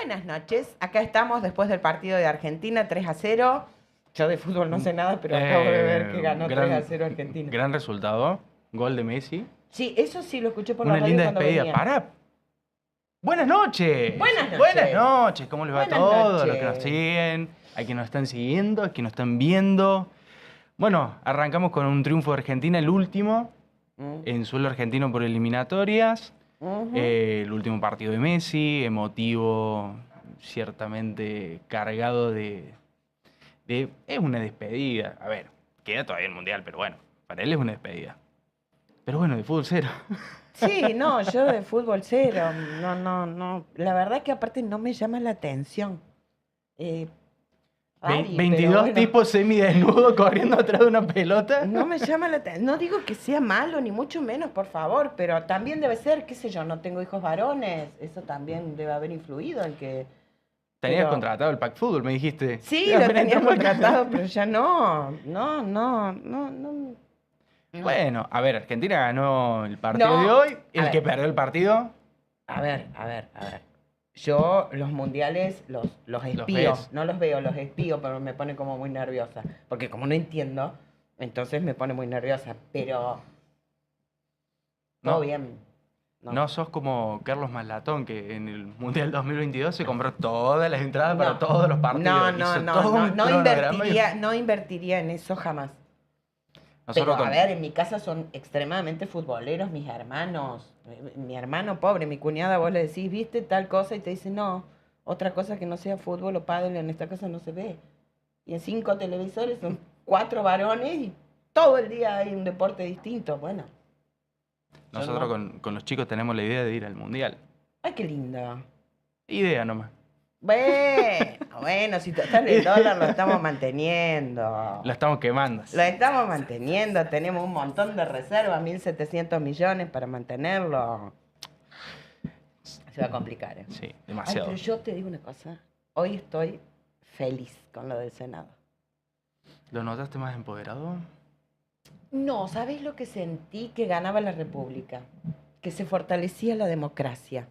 Buenas noches, acá estamos después del partido de Argentina 3-0. Yo de fútbol no sé nada, pero acabo de ver que ganó 3-0 Argentina. Gran resultado, gol de Messi. Sí, eso sí lo escuché por la Una radio linda cuando despedida. venía. ¡Para! ¡Buenas noches! Buenas noches. Buenas noches, ¿cómo les va a Buenas todos? A los que nos noches. siguen, a quienes nos están siguiendo, a quienes nos están viendo. Bueno, arrancamos con un triunfo de Argentina, el último, en suelo argentino por eliminatorias. El último partido de Messi, emotivo, ciertamente cargado de... Es una despedida. A ver, queda todavía el Mundial, pero bueno, para él es una despedida. Pero bueno, de fútbol cero. Sí, no, yo de fútbol cero. No. La verdad que aparte no me llama la atención. Rari, 22 pero bueno, tipos semidesnudos corriendo atrás de una pelota. no me llama la atención. No digo que sea malo, ni mucho menos, por favor, pero también debe ser, qué sé yo, no tengo hijos varones. Eso también debe haber influido en que... Tenías pero- contratado el Pack Fútbol, me dijiste. Sí, lo tenía contratado, pero ya no. Bueno, a ver, Argentina ganó el partido No, de hoy. a El ver. que perdió el partido, A ver. Yo los mundiales los espío, ves. no los veo, los espío, pero me pone como muy nerviosa. Porque como no entiendo, entonces me pone muy nerviosa. Pero todo No. bien. no sos como Carlos Malatón, que en el Mundial 2022 se compró todas las entradas No. para todos los partidos. Hizo todo un cronograma y- No invertiría en eso jamás. Nosotros Pero, con- a ver, en mi casa son extremadamente futboleros mis hermanos. Mi hermano pobre, mi cuñada, vos le decís, ¿viste tal cosa? Y te dice, no, otra cosa que no sea fútbol o pádel en esta casa no se ve. Y en 5 televisores son 4 varones y todo el día hay un deporte distinto. Bueno. yo Nosotros no. con los chicos tenemos la idea de ir al Mundial. Ay, qué lindo. Idea nomás. Bueno, si total el dólar lo estamos manteniendo. La estamos quemando. Lo estamos manteniendo, tenemos un montón de reservas, 1.700 millones para mantenerlo. Se va a complicar, ¿eh? Sí, Ay, demasiado. pero yo te digo una cosa, hoy estoy feliz con lo del Senado. ¿Lo notaste más empoderado? No, ¿sabés lo que sentí? Que ganaba la República, que se fortalecía la democracia,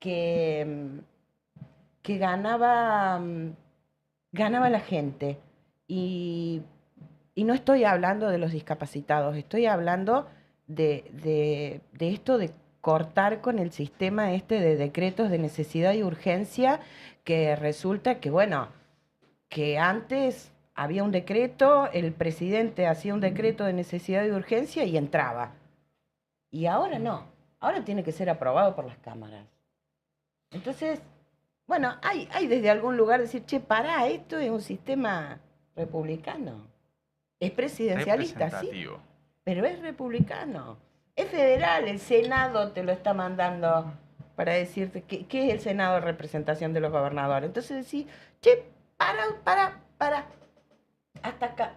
que ganaba la gente. Y no estoy hablando de los discapacitados, estoy hablando de esto de cortar con el sistema este de decretos de necesidad y urgencia, que resulta que, bueno, que antes había un decreto, el presidente hacía un decreto de necesidad y urgencia y entraba. Y ahora no, ahora tiene que ser aprobado por las cámaras. Entonces, bueno, hay desde algún lugar decir, che, pará, esto es un sistema republicano. Es presidencialista, sí, Representativo. pero es republicano. Es federal, el Senado te lo está mandando para decirte qué es el Senado de representación de los gobernadores. Entonces decís, che, para, hasta acá.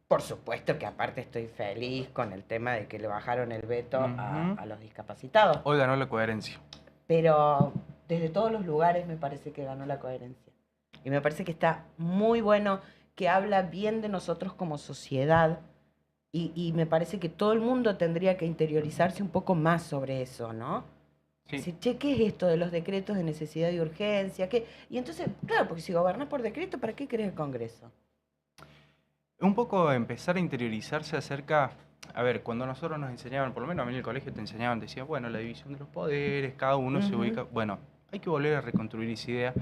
Por supuesto que aparte estoy feliz con el tema de que le bajaron el veto a los discapacitados. Hoy ganó la coherencia. Pero desde todos los lugares me parece que ganó la coherencia. Y me parece que está muy bueno, que habla bien de nosotros como sociedad. Y me parece que todo el mundo tendría que interiorizarse un poco más sobre eso, ¿no? Sí. Decir, che, ¿qué es esto de los decretos de necesidad y urgencia? ¿Qué? Y entonces, claro, porque si gobernás por decreto, ¿para qué querés el Congreso? Un poco empezar a interiorizarse acerca... A ver, cuando nosotros nos enseñaban, por lo menos a mí en el colegio te enseñaban, decían, bueno, la división de los poderes, cada uno se ubica... Bueno, hay que volver a reconstruir esa idea,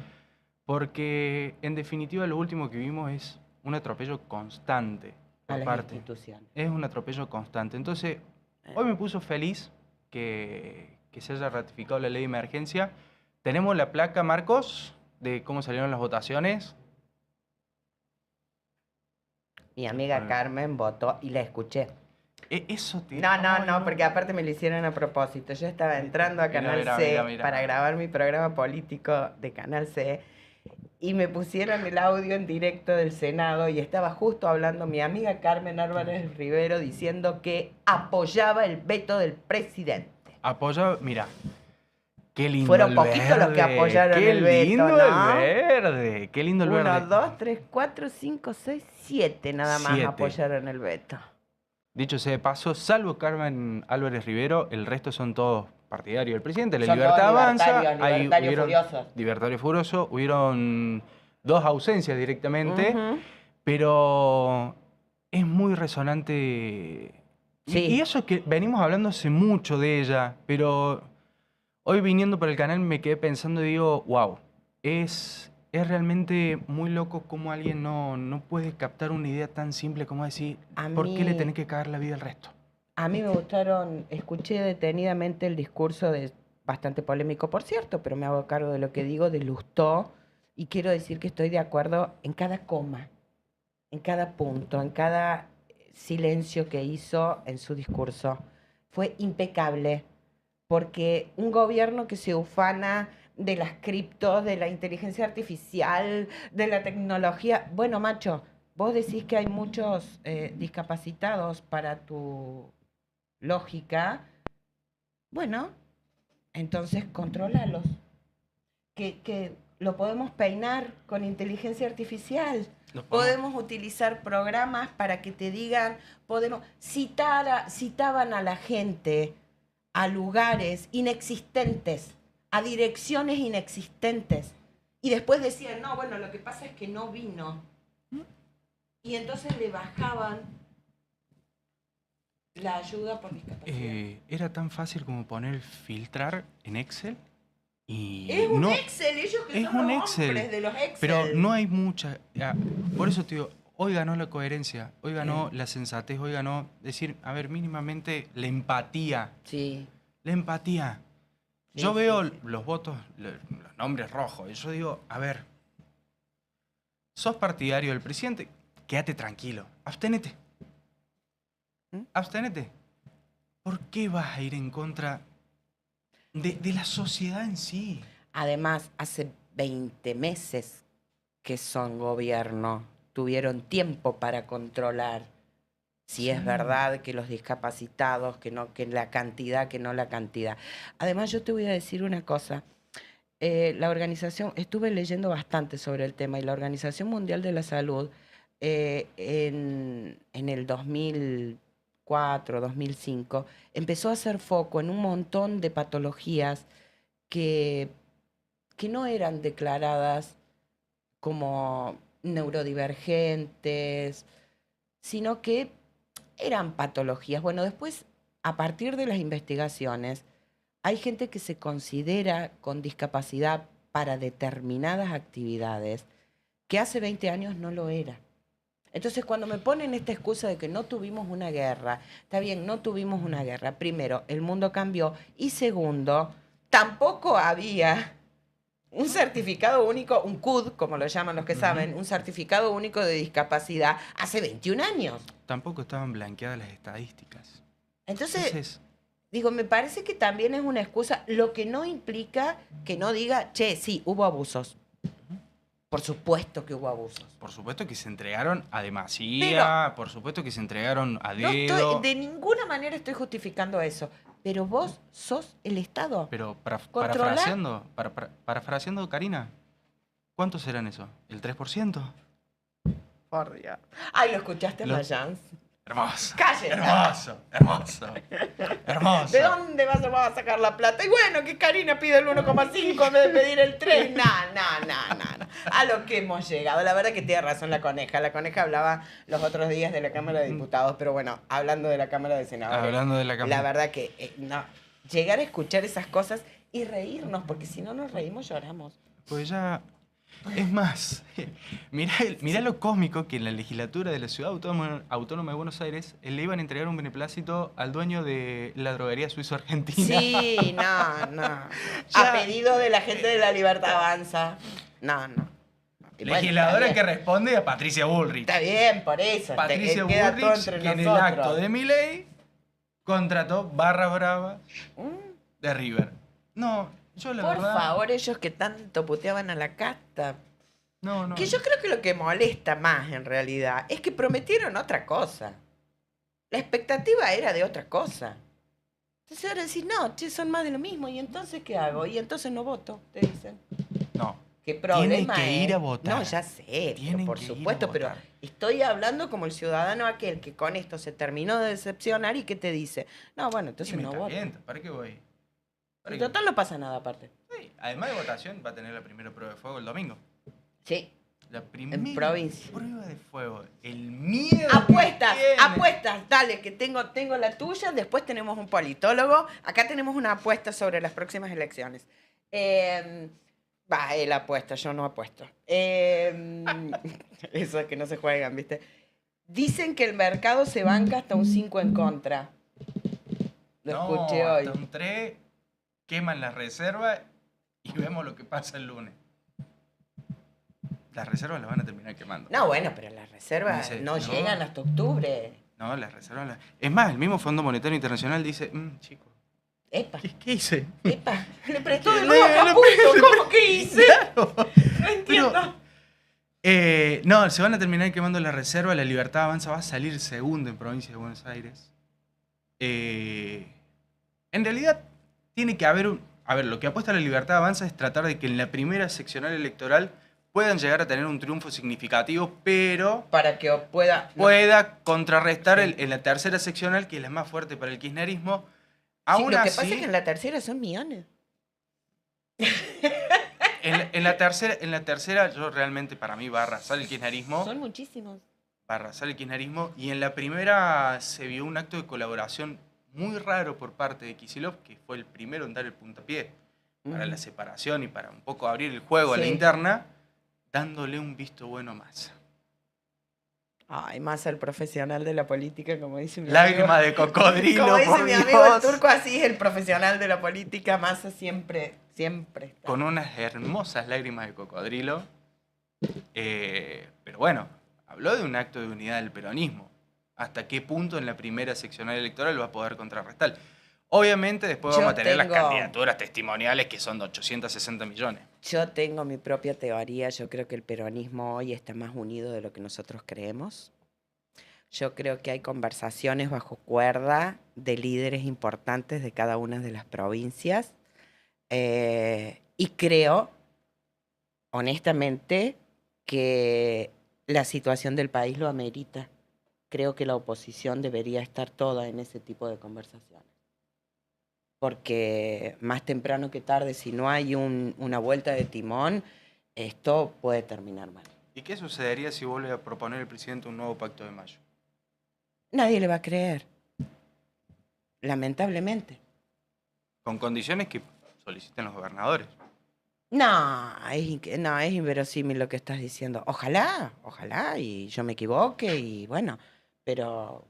porque en definitiva lo último que vimos es un atropello constante A por las parte. instituciones. Es un atropello constante. Entonces, hoy me puso feliz que se haya ratificado la ley de emergencia. Tenemos la placa, Marcos, de cómo salieron las votaciones. Mi amiga Carmen votó y la escuché. Eso te... No, porque aparte me lo hicieron a propósito. Yo estaba entrando a Mira, Canal mira, C mira. para grabar mi programa político de Canal C y me pusieron el audio en directo del Senado y estaba justo hablando mi amiga Carmen Álvarez Rivero diciendo que apoyaba el veto del presidente. Apoya, mira, qué lindo Fueron el poquitos los que verde, apoyaron qué el veto, lindo ¿no? el verde, qué lindo el 1, verde. 2, 3, 4, 5, 6, 7 nada más 7. apoyaron el veto. Dicho sea de paso, salvo Carmen Álvarez Rivero, el resto son todos partidario del presidente, La Son Libertad todos Avanza. libertarios furiosos. Libertario Furioso, hubieron 2 ausencias directamente, pero es muy resonante. Sí. Y eso es que venimos hablando hace mucho de ella, pero hoy viniendo por el canal me quedé pensando y digo, wow, es realmente muy loco cómo alguien no puede captar una idea tan simple como decir, ¿por qué le tenés que cagar la vida al resto? A mí me gustaron, escuché detenidamente el discurso bastante polémico, por cierto, pero me hago cargo de lo que digo, de Lustó, y quiero decir que estoy de acuerdo en cada coma, en cada punto, en cada silencio que hizo en su discurso. Fue impecable, porque un gobierno que se ufana de las criptos, de la inteligencia artificial, de la tecnología, bueno, macho, vos decís que hay muchos discapacitados para tu lógica, bueno, entonces controlalos. Que lo podemos peinar con inteligencia artificial. Podemos utilizar programas para que te digan, citaban a la gente a lugares inexistentes, a direcciones inexistentes. Y después decían, no, bueno, lo que pasa es que no vino. Y entonces le bajaban la ayuda por discapacidad. Era tan fácil como poner filtrar en Excel. Y es un Excel, ellos que son los hombres de los Excel. Pero no hay mucha. Por eso te digo, hoy ganó la coherencia, hoy ganó la sensatez, hoy ganó decir, a ver, mínimamente la empatía. Sí. La empatía. Sí, yo veo los votos, los nombres rojos, y yo digo, a ver, sos partidario del presidente, quédate tranquilo, absténete. Absténete. ¿Por qué vas a ir en contra de la sociedad en sí? Además, hace 20 meses que son gobierno, tuvieron tiempo para controlar si es verdad que los discapacitados, que la cantidad, que no la cantidad. Además, yo te voy a decir una cosa. La organización, estuve leyendo bastante sobre el tema, y la Organización Mundial de la Salud en el 2004, 2005, empezó a hacer foco en un montón de patologías que no eran declaradas como neurodivergentes, sino que eran patologías. Bueno, después, a partir de las investigaciones, hay gente que se considera con discapacidad para determinadas actividades que hace 20 años no lo era. Entonces, cuando me ponen esta excusa de que no tuvimos una guerra, está bien, no tuvimos una guerra. Primero, el mundo cambió. Y segundo, tampoco había un certificado único, un CUD, como lo llaman los que saben, un certificado único de discapacidad hace 21 años. Tampoco estaban blanqueadas las estadísticas. Entonces, digo, me parece que también es una excusa, lo que no implica que no diga, che, sí, hubo abusos. Por supuesto que hubo abusos. Por supuesto que se entregaron a demasía, por supuesto que se entregaron a dedo. De ninguna manera estoy justificando eso. Pero vos sos el Estado. Pero parafraseando, Karina, ¿cuántos serán eso? ¿El 3%? Por Dios. Ay, ¿lo escuchaste, Mayans? Hermoso. ¡Cállate! Hermoso. ¿De dónde vamos a sacar la plata? Y bueno, que Karina pide el 1,5 en vez de pedir el 3. No. A lo que hemos llegado. La verdad que tiene razón la Coneja. La Coneja hablaba los otros días de la Cámara de Diputados, pero bueno, hablando de la Cámara de Senadores. Hablando de la Cámara. La verdad que no. Llegar a escuchar esas cosas y reírnos, porque si no nos reímos, lloramos. Pues ya. Es más, mirá lo cósmico que en la legislatura de la Ciudad Autónoma de Buenos Aires le iban a entregar un beneplácito al dueño de la droguería suizo-argentina. Sí, no. A pedido de la gente de la Libertad Avanza. No. Legisladora bueno, que responde a Patricia Bullrich. Está bien, por eso. Patricia Bullrich, que en el acto de Milei contrató barras bravas de River. No. Por favor, ellos que tanto puteaban a la casta. No. Que yo creo que lo que molesta más, en realidad, es que prometieron otra cosa. La expectativa era de otra cosa. Entonces ahora decís, no, son más de lo mismo. ¿Y entonces qué hago? Y entonces no voto, te dicen. No. ¿Qué problema Tiene que ir a votar. No, ya sé, por supuesto, pero estoy hablando como el ciudadano aquel que con esto se terminó de decepcionar y que te dice, no, bueno, entonces no voto. ¿Para qué voy? En total no pasa nada aparte. Sí, además de votación, va a tener la primera prueba de fuego el domingo. Sí. La primera En provincia. prueba de fuego. El miedo. Apuestas, dale, que tengo la tuya. Después tenemos un politólogo. Acá tenemos una apuesta sobre las próximas elecciones. Él apuesta, yo no apuesto. Eso es que no se juegan, ¿viste? Dicen que el mercado se banca hasta un 5 en contra. Lo escuché hoy. Hasta un 3, queman las reservas y vemos lo que pasa el lunes. Las reservas las van a terminar quemando. No, bueno, pero las reservas no llegan hasta octubre. No, las reservas... Es más, el mismo Fondo Monetario Internacional dice, chicos, Epa. ¿Qué hice? Epa, le prestó de nuevo a Caputo. ¿Cómo que hice? Claro. No entiendo. No, se van a terminar quemando la reserva. La Libertad Avanza va a salir segundo en provincia de Buenos Aires. En realidad, tiene que haber un... A ver, lo que apuesta la Libertad Avanza es tratar de que en la primera seccional electoral puedan llegar a tener un triunfo significativo, pero... Para que pueda contrarrestar en la tercera seccional, que es la más fuerte para el kirchnerismo. Aún lo que así, pasa es que en la tercera son millones. En la tercera, yo realmente, para mí, va a arrasar el kirchnerismo. Son muchísimos. Va a arrasar el kirchnerismo. Y en la primera se vio un acto de colaboración muy raro por parte de Kicillof, que fue el primero en dar el puntapié para la separación y para un poco abrir el juego a la interna, dándole un visto bueno a Massa. Ay, Massa, el profesional de la política, como dice mi Lágrima de cocodrilo, como dice por mi Dios. amigo el turco, así es el profesional de la política. Massa siempre está. Con unas hermosas lágrimas de cocodrilo. Pero bueno, habló de un acto de unidad del peronismo. ¿Hasta qué punto en la primera seccional electoral va a poder contrarrestar? Obviamente después vamos a tener las candidaturas testimoniales que son de 860 millones. Yo tengo mi propia teoría. Yo creo que el peronismo hoy está más unido de lo que nosotros creemos. Yo creo que hay conversaciones bajo cuerda de líderes importantes de cada una de las provincias. Y creo, honestamente, que la situación del país lo amerita. Creo que la oposición debería estar toda en ese tipo de conversaciones. Porque más temprano que tarde, si no hay una vuelta de timón, esto puede terminar mal. ¿Y qué sucedería si vuelve a proponer el presidente un nuevo pacto de mayo? Nadie le va a creer. Lamentablemente. Con condiciones que soliciten los gobernadores. No, es inverosímil lo que estás diciendo. Ojalá, y yo me equivoque, y bueno, pero...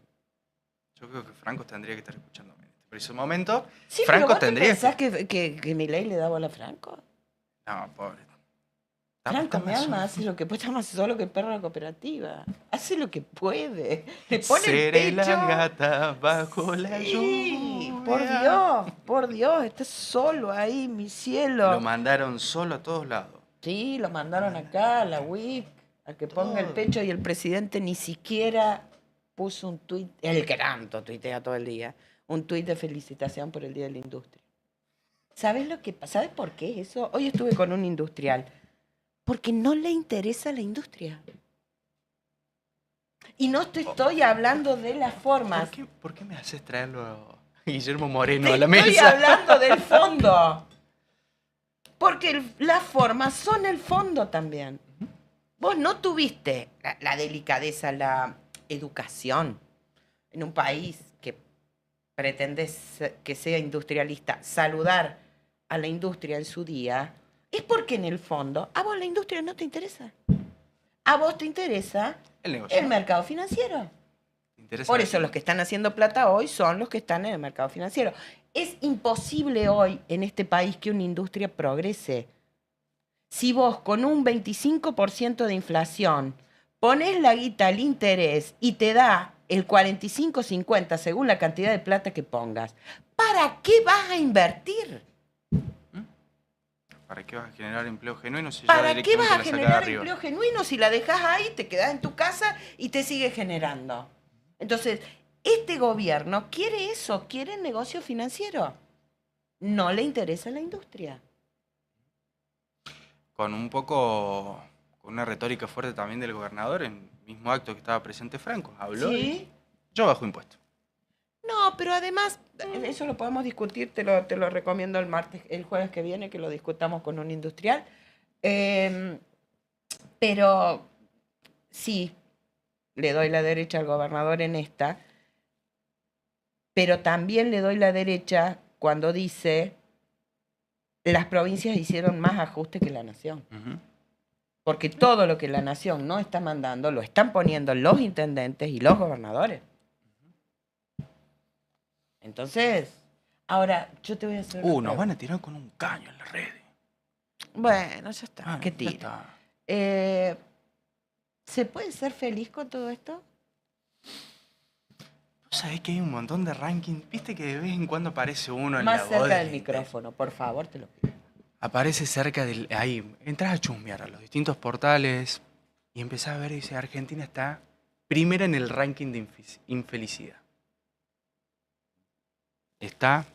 Yo creo que Franco tendría que estar escuchándome en este preciso momento. Sí, Franco pero ¿vos tendría pensás que Milei le da bola a Franco? No, pobre. Franco, mi alma, hace lo que puede, está más solo que el perro de la cooperativa. Hace lo que puede. Le pone Seré el pecho. la gata bajo la lluvia. Por Dios, está solo ahí, mi cielo. Lo mandaron solo a todos lados. Sí, lo mandaron acá, a la WIC, a que ponga el pecho, y el presidente ni siquiera puso un tuit, el que tanto tuitea todo el día, un tuit de felicitación por el Día de la Industria. ¿Sabes lo que pasa? ¿Sabes por qué es eso? Hoy estuve con un industrial. Porque no le interesa la industria. Y no te estoy hablando de las formas. ¿Por qué me haces traerlo a Guillermo Moreno a la mesa? Estoy hablando del fondo. Porque las formas son el fondo también. Vos no tuviste la delicadeza, la educación en un país que pretende que sea industrialista, saludar a la industria en su día. Es porque en el fondo a vos la industria no te interesa. A vos te interesa el mercado financiero. Por eso los que están haciendo plata hoy son los que están en el mercado financiero. Es imposible hoy en este país que una industria progrese. Si vos con un 25% de inflación pones la guita al interés y te da el 45-50 según la cantidad de plata que pongas, ¿para qué vas a invertir? ¿Para qué vas a generar empleo genuino si ¿Para qué vas a generar empleo genuino si la dejas ahí, te quedas en tu casa y te sigue generando? Entonces, este gobierno quiere eso, quiere el negocio financiero. No le interesa la industria. Con una retórica fuerte también del gobernador, en el mismo acto que estaba presente Franco, habló. ¿Sí? Yo bajo impuestos. No, pero además, eso lo podemos discutir, te lo recomiendo el jueves que viene, que lo discutamos con un industrial. Pero sí, le doy la derecha al gobernador en esta, pero también le doy la derecha cuando dice las provincias hicieron más ajuste que la nación. Porque todo lo que la nación no está mandando lo están poniendo los intendentes y los gobernadores. Entonces, ahora yo te voy a hacer nos van a tirar con un caño en las redes. Bueno, ya está. ¿Qué tira? Está. ¿Se puede ser feliz con todo esto? ¿Sabés que hay un montón de rankings? ¿Viste que de vez en cuando aparece uno en la Más cerca bodega? del micrófono, por favor, te lo pido. Aparece cerca del... Ahí, entras a chusmear a los distintos portales y empezás a ver y dice, Argentina está primera en el ranking de infelicidad. Está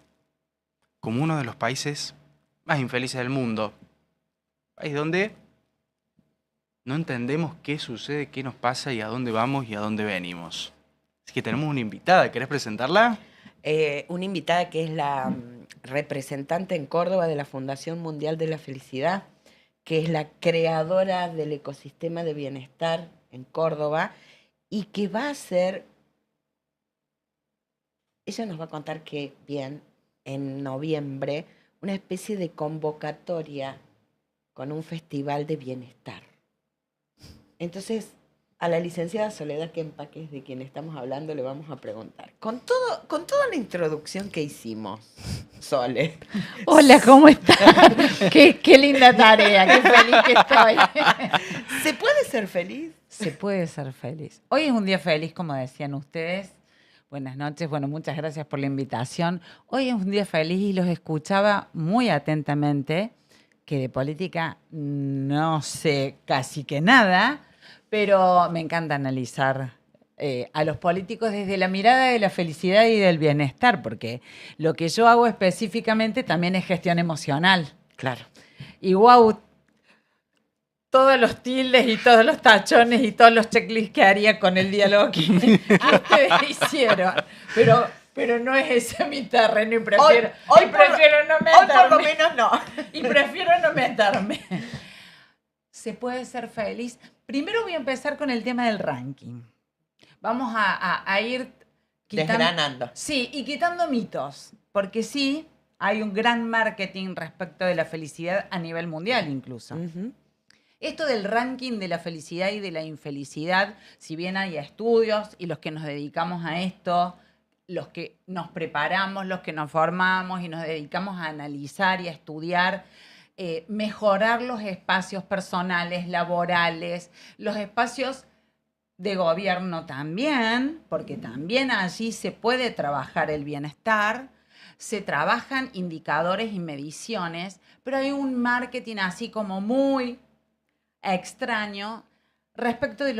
como uno de los países más infelices del mundo. País donde no entendemos qué sucede, qué nos pasa y a dónde vamos y a dónde venimos. Así que tenemos una invitada. ¿Querés presentarla? Una invitada que es la representante en Córdoba de la Fundación Mundial de la Felicidad, que es la creadora del ecosistema de bienestar en Córdoba y que va a ser, ella nos va a contar que bien, en noviembre, una especie de convocatoria con un festival de bienestar. Entonces, a la licenciada Soledad Kempa, que es de quien estamos hablando, le vamos a preguntar. Con toda la introducción que hicimos, Sole. Hola, ¿cómo estás? Qué linda tarea, qué feliz que estoy. ¿Se puede ser feliz? Se puede ser feliz. Hoy es un día feliz, como decían ustedes. Buenas noches, bueno, muchas gracias por la invitación. Hoy es un día feliz y los escuchaba muy atentamente, que de política no sé casi que nada, pero me encanta analizar a los políticos desde la mirada de la felicidad y del bienestar, porque lo que yo hago específicamente también es gestión emocional. Claro. Y wow, todos los tildes y todos los tachones y todos los checklists que haría con el diálogo que ustedes hicieron. Pero no es ese mi terreno y prefiero no meterme. Hoy por lo menos no. Y prefiero no meterme. ¿Se puede ser feliz? Primero voy a empezar con el tema del ranking. Vamos a ir desgranando. Sí, y quitando mitos. Porque sí, hay un gran marketing respecto de la felicidad a nivel mundial incluso. Esto del ranking de la felicidad y de la infelicidad, si bien hay estudios y los que nos dedicamos a esto, los que nos preparamos, los que nos formamos y nos dedicamos a analizar y a estudiar, mejorar los espacios personales, laborales, los espacios de gobierno también, porque también allí se puede trabajar el bienestar, se trabajan indicadores y mediciones, pero hay un marketing así como muy extraño respecto de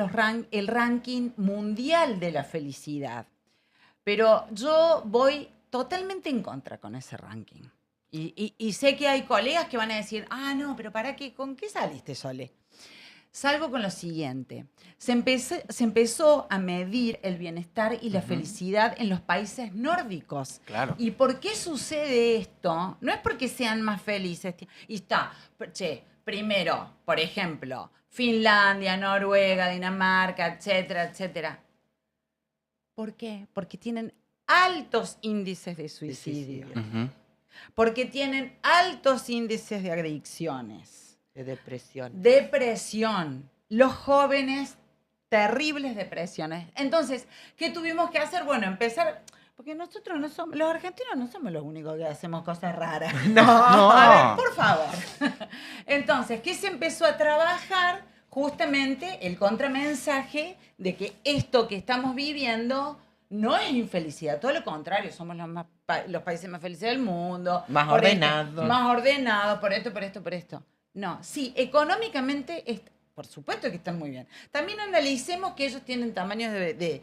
el ranking mundial de la felicidad. Pero yo voy totalmente en contra con ese ranking. Y sé que hay colegas que van a decir, no, pero ¿para qué? ¿Con qué saliste, Sole? Salgo con lo siguiente. Se empezó a medir el bienestar y la felicidad en los países nórdicos. Claro. ¿Y por qué sucede esto? No es porque sean más felices. Y está, primero, por ejemplo, Finlandia, Noruega, Dinamarca, etcétera, etcétera. ¿Por qué? Porque tienen altos índices de suicidio. Porque tienen altos índices de adicciones. De depresión. Depresión. Los jóvenes, terribles depresiones. Entonces, ¿qué tuvimos que hacer? Bueno, empezar... Porque nosotros no somos... Los argentinos no somos los únicos que hacemos cosas raras. No. A ver, por favor. Entonces, ¿qué se empezó a trabajar? Justamente el contramensaje de que esto que estamos viviendo no es infelicidad, todo lo contrario, somos los países más felices del mundo. Más ordenados. Más ordenados, por esto. No, sí, económicamente, por supuesto que están muy bien. También analicemos que ellos tienen tamaños de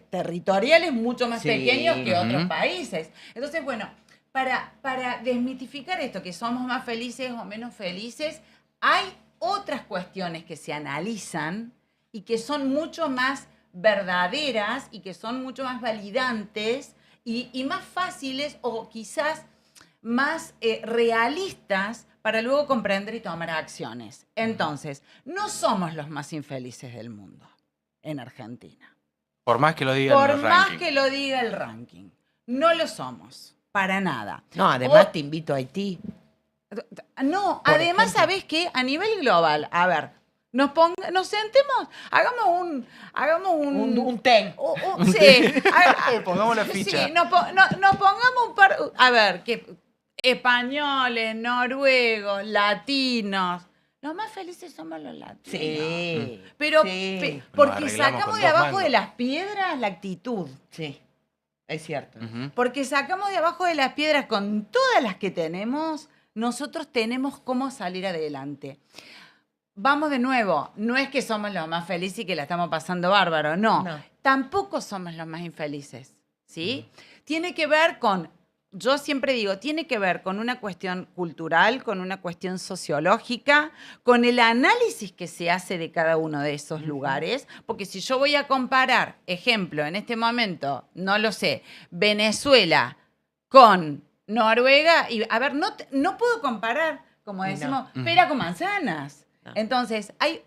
territoriales mucho más pequeños que otros países. Entonces, bueno, para desmitificar esto, que somos más felices o menos felices, hay otras cuestiones que se analizan y que son mucho más verdaderas y que son mucho más validantes y más fáciles o quizás más realistas para luego comprender y tomar acciones. Entonces, no somos los más infelices del mundo en Argentina. Por más que lo diga Por el más ranking. que lo diga el ranking. No lo somos, para nada. No, además te invito a Haití. No, Por además, ejemplo. ¿sabés qué? A nivel global, a ver, nos sentemos, hagamos Un té. Sí, Pongamos la ficha. Sí, nos pongamos un par, a ver, que españoles, noruegos, latinos. Los más felices somos los latinos. Sí. Pero sí. porque arreglamos sacamos con de dos abajo mangos. de las piedras la actitud. Sí, es cierto. Ujú. Porque sacamos de abajo de las piedras con todas las que tenemos, nosotros tenemos cómo salir adelante. Vamos de nuevo, no es que somos los más felices y que la estamos pasando bárbaro, no. No. Tampoco somos los más infelices, ¿sí? Tiene que ver con, yo siempre digo, tiene que ver con una cuestión cultural, con una cuestión sociológica, con el análisis que se hace de cada uno de esos lugares, porque si yo voy a comparar, ejemplo, en este momento, no lo sé, Venezuela con Noruega, y a ver, no puedo comparar, como decimos, No. pera con manzanas. No. Entonces, hay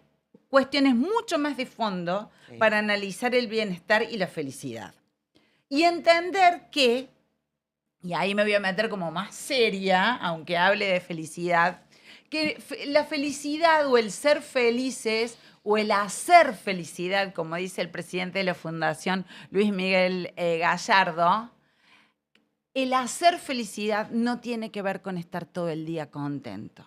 cuestiones mucho más de fondo Sí. para analizar el bienestar y la felicidad. Y entender que, y ahí me voy a meter como más seria, aunque hable de felicidad, que la felicidad o el ser felices o el hacer felicidad, como dice el presidente de la Fundación Luis Miguel Gallardo, el hacer felicidad no tiene que ver con estar todo el día contento.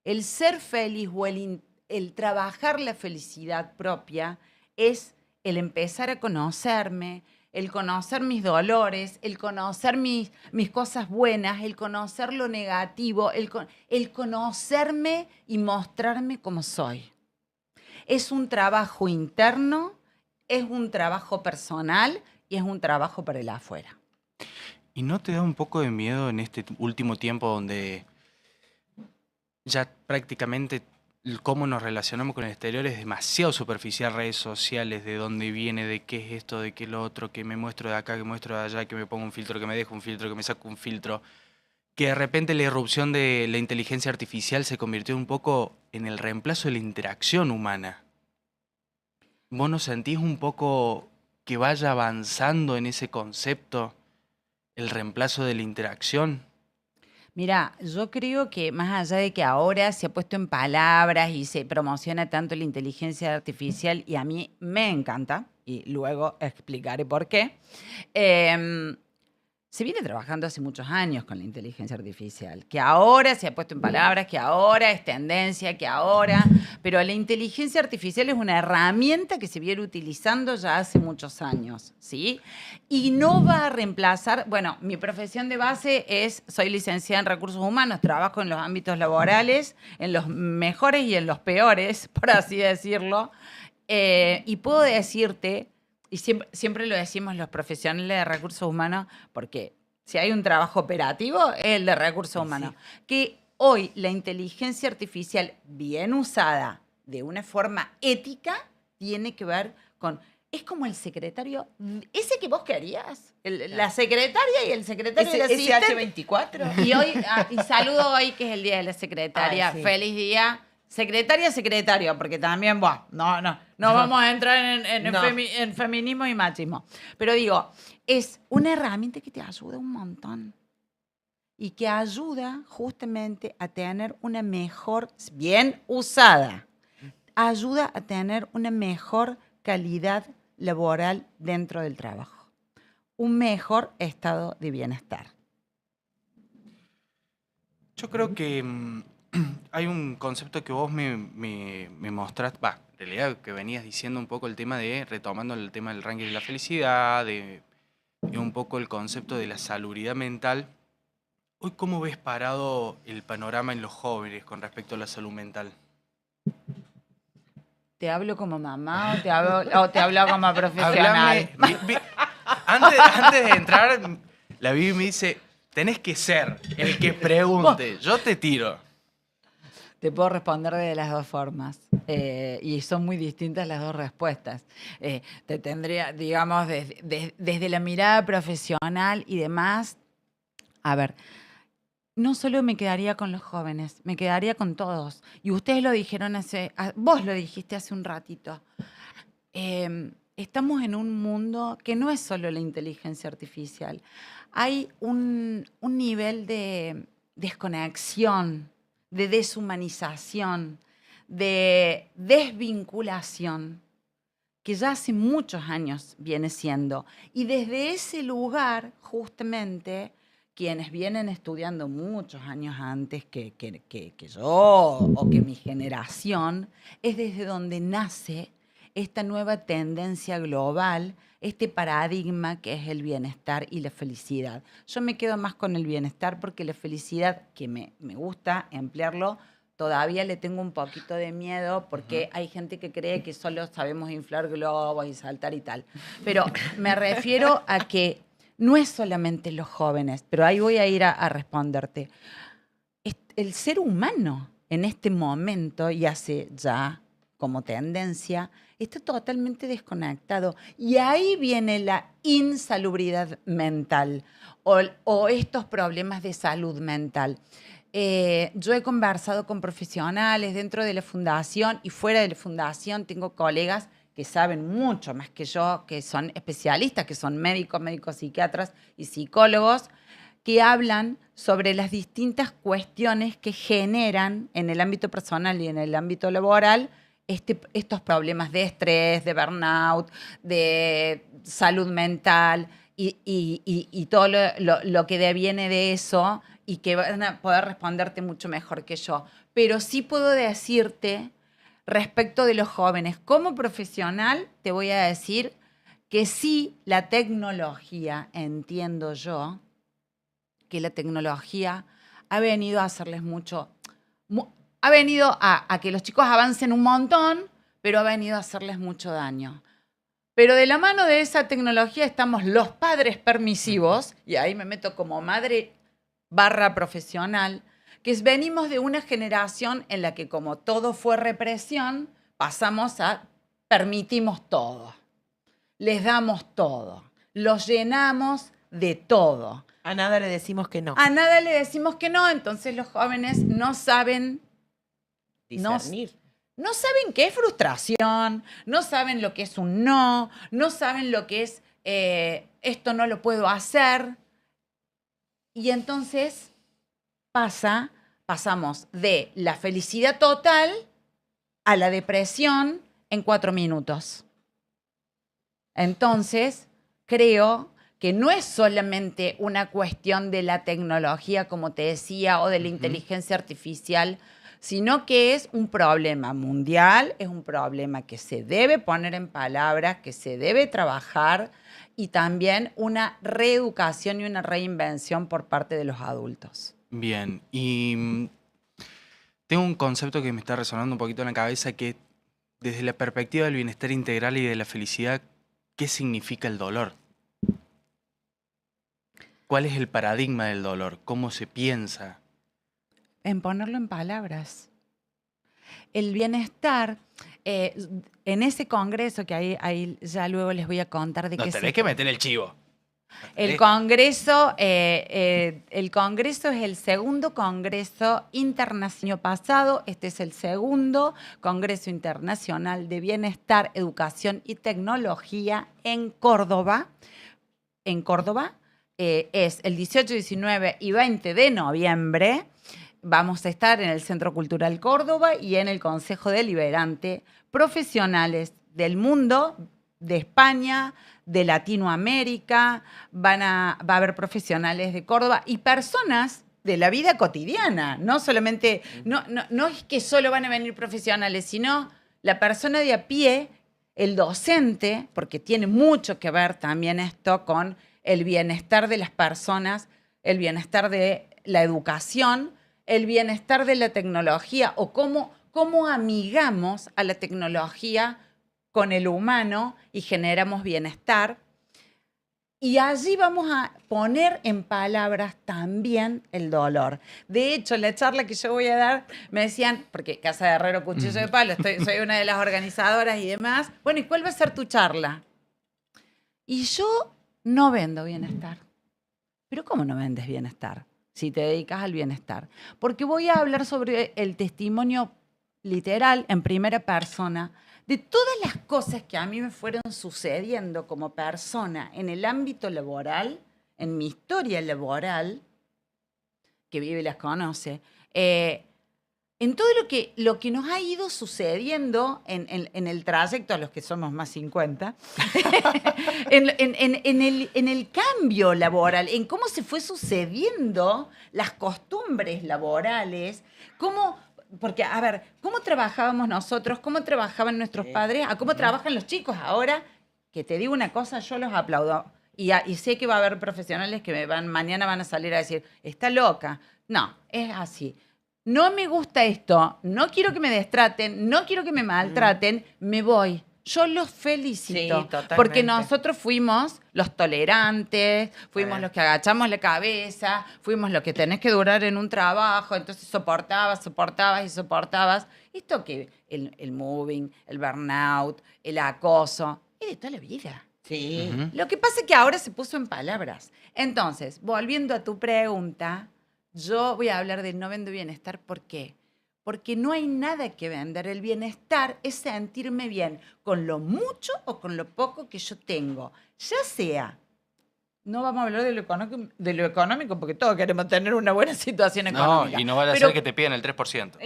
El ser feliz o el trabajar la felicidad propia es el empezar a conocerme, el conocer mis dolores, el conocer mis cosas buenas, el conocer lo negativo, el conocerme y mostrarme como soy. Es un trabajo interno, es un trabajo personal y es un trabajo para el afuera. ¿Y no te da un poco de miedo en este último tiempo donde ya prácticamente cómo nos relacionamos con el exterior es demasiado superficial, redes sociales, de dónde viene, de qué es esto, de qué es lo otro, que me muestro de acá, que muestro de allá, que me pongo un filtro, que me dejo un filtro, que me saco un filtro, que de repente la irrupción de la inteligencia artificial se convirtió un poco en el reemplazo de la interacción humana? ¿Vos no sentís un poco que vaya avanzando en ese concepto el reemplazo de la interacción? Mira, yo creo que más allá de que ahora se ha puesto en palabras y se promociona tanto la inteligencia artificial, y a mí me encanta, y luego explicaré por qué, se viene trabajando hace muchos años con la inteligencia artificial, que ahora se ha puesto en palabras, que ahora es tendencia, que ahora... Pero la inteligencia artificial es una herramienta que se viene utilizando ya hace muchos años, ¿sí? Y no va a reemplazar... Bueno, mi profesión de base soy licenciada en recursos humanos, trabajo en los ámbitos laborales, en los mejores y en los peores, por así decirlo, y puedo decirte... Y siempre lo decimos los profesionales de recursos humanos, porque si hay un trabajo operativo, es el de recursos humanos. Sí. Que hoy la inteligencia artificial, bien usada de una forma ética, tiene que ver con... Es como el secretario, ese que vos querías, la secretaria y el secretario del asistente. SH24. Y hoy, y saludo hoy que es el Día de la Secretaria. Ay, sí. Feliz día. Secretaria, secretario, porque también, bueno, no vamos a entrar en feminismo y machismo. Pero digo, es una herramienta que te ayuda un montón y que ayuda justamente a tener una mejor, bien usada, ayuda a tener una mejor calidad laboral dentro del trabajo, un mejor estado de bienestar. Yo creo que hay un concepto que vos me mostraste, en realidad que venías diciendo un poco el tema de, retomando el tema del ranking de la felicidad, de un poco el concepto de la salubridad mental. Hoy, ¿cómo ves parado el panorama en los jóvenes con respecto a la salud mental? ¿Te hablo como mamá o te hablo como profesional? Antes de entrar, la Vivi me dice, tenés que ser el que pregunte, yo te tiro. Te puedo responder de las dos formas. Y son muy distintas las dos respuestas. Te tendría, digamos, desde la mirada profesional y demás. A ver, no solo me quedaría con los jóvenes, me quedaría con todos. Y ustedes lo dijeron vos lo dijiste hace un ratito. Estamos en un mundo que no es solo la inteligencia artificial. Hay un nivel de desconexión, de deshumanización, de desvinculación, que ya hace muchos años viene siendo. Y desde ese lugar, justamente, quienes vienen estudiando muchos años antes que yo o que mi generación, es desde donde nace esta nueva tendencia global, este paradigma que es el bienestar y la felicidad. Yo me quedo más con el bienestar porque la felicidad, que me gusta emplearlo, todavía le tengo un poquito de miedo porque hay gente que cree que solo sabemos inflar globos y saltar y tal. Pero me refiero a que no es solamente los jóvenes, pero ahí voy a ir a responderte. El ser humano en este momento y hace ya como tendencia, está totalmente desconectado. Y ahí viene la insalubridad mental o estos problemas de salud mental. Yo he conversado con profesionales dentro de la fundación y fuera de la fundación. Tengo colegas que saben mucho más que yo, que son especialistas, que son médicos psiquiatras y psicólogos, que hablan sobre las distintas cuestiones que generan en el ámbito personal y en el ámbito laboral estos problemas de estrés, de burnout, de salud mental y todo lo que deviene de eso, y que van a poder responderte mucho mejor que yo. Pero sí puedo decirte, respecto de los jóvenes, como profesional, te voy a decir que sí, la tecnología, entiendo yo, que la tecnología ha venido a hacerles mucho, ha venido a que los chicos avancen un montón, pero ha venido a hacerles mucho daño. Pero de la mano de esa tecnología estamos los padres permisivos, y ahí me meto como madre / profesional, que venimos de una generación en la que, como todo fue represión, pasamos a permitimos todo, les damos todo, los llenamos de todo. A nada le decimos que no. A nada le decimos que no, entonces los jóvenes no saben discernir. No saben qué es frustración, no saben lo que es un no saben lo que es esto no lo puedo hacer. Y entonces pasamos de la felicidad total a la depresión en 4 minutos. Entonces, creo que no es solamente una cuestión de la tecnología, como te decía, o de la inteligencia artificial, sino que es un problema mundial, es un problema que se debe poner en palabras, que se debe trabajar, y también una reeducación y una reinvención por parte de los adultos. Bien, y tengo un concepto que me está resonando un poquito en la cabeza, que desde la perspectiva del bienestar integral y de la felicidad, ¿qué significa el dolor? ¿Cuál es el paradigma del dolor? ¿Cómo se piensa? En ponerlo en palabras. El bienestar, en ese congreso, que ahí ya luego les voy a contar de qué se... No, tenés que meter el chivo. El congreso es el segundo congreso internacional pasado. Este es el segundo Congreso Internacional de Bienestar, Educación y Tecnología en Córdoba. En Córdoba es el 18, 19 y 20 de noviembre. Vamos a estar en el Centro Cultural Córdoba y en el Consejo Deliberante, profesionales del mundo, de España, de Latinoamérica, va a haber profesionales de Córdoba y personas de la vida cotidiana. No solamente, no es que solo van a venir profesionales, sino la persona de a pie, el docente, porque tiene mucho que ver también esto con el bienestar de las personas, el bienestar de la educación, el bienestar de la tecnología, o cómo amigamos a la tecnología con el humano y generamos bienestar. Y allí vamos a poner en palabras también el dolor. De hecho, la charla que yo voy a dar, me decían, porque Casa de Herrero, Cuchillo de Palo, soy una de las organizadoras y demás. Bueno, ¿y cuál va a ser tu charla? Y yo no vendo bienestar. ¿Pero cómo no vendes bienestar si te dedicas al bienestar? Porque voy a hablar sobre el testimonio literal, en primera persona, de todas las cosas que a mí me fueron sucediendo como persona en el ámbito laboral, en mi historia laboral, que vive y las conoce, en todo lo que nos ha ido sucediendo en el trayecto, a los que somos más 50, en el cambio laboral, en cómo se fue sucediendo las costumbres laborales, porque, a ver, ¿cómo trabajábamos nosotros? ¿Cómo trabajaban nuestros padres? ¿A cómo trabajan los chicos ahora? Que te digo una cosa, yo los aplaudo. Y sé que va a haber profesionales que mañana van a salir a decir, está loca. No, es así. No me gusta esto, no quiero que me destraten, no quiero que me maltraten, me voy. Yo los felicito, Sí, totalmente. porque nosotros fuimos los tolerantes, fuimos los que agachamos la cabeza, fuimos los que tenés que durar en un trabajo, entonces soportabas. Esto que el moving, el burnout, el acoso, es de toda la vida. Sí. Lo que pasa es que ahora se puso en palabras. Entonces, volviendo a tu pregunta, yo voy a hablar de no vendo bienestar. ¿Por qué? Porque no hay nada que vender. El bienestar es sentirme bien con lo mucho o con lo poco que yo tengo. Ya sea, no vamos a hablar de lo económico porque todos queremos tener una buena situación económica. No, y no vale a Pero- ser que te pidan el 3%.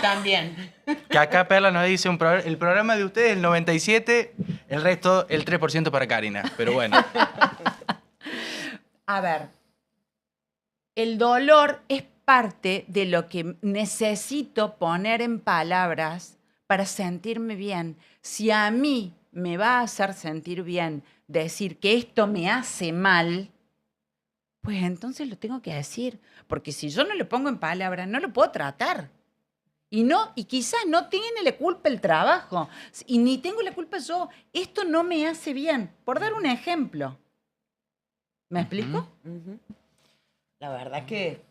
También. Que acá Perla nos dice el programa de ustedes el 97, el resto el 3% para Karina. Pero bueno. A ver, el dolor es parte de lo que necesito poner en palabras para sentirme bien. Si a mí me va a hacer sentir bien decir que esto me hace mal, pues entonces lo tengo que decir. Porque si yo no lo pongo en palabras, no lo puedo tratar. Y quizás no tiene la culpa el trabajo. Y ni tengo la culpa yo. Esto no me hace bien. Por dar un ejemplo. ¿Me explico? Ujú. La verdad que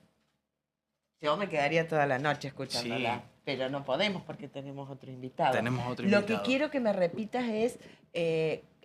yo me quedaría toda la noche escuchándola, Sí. pero no podemos porque tenemos otro invitado. Tenemos otro Lo invitado. que quiero que me repitas es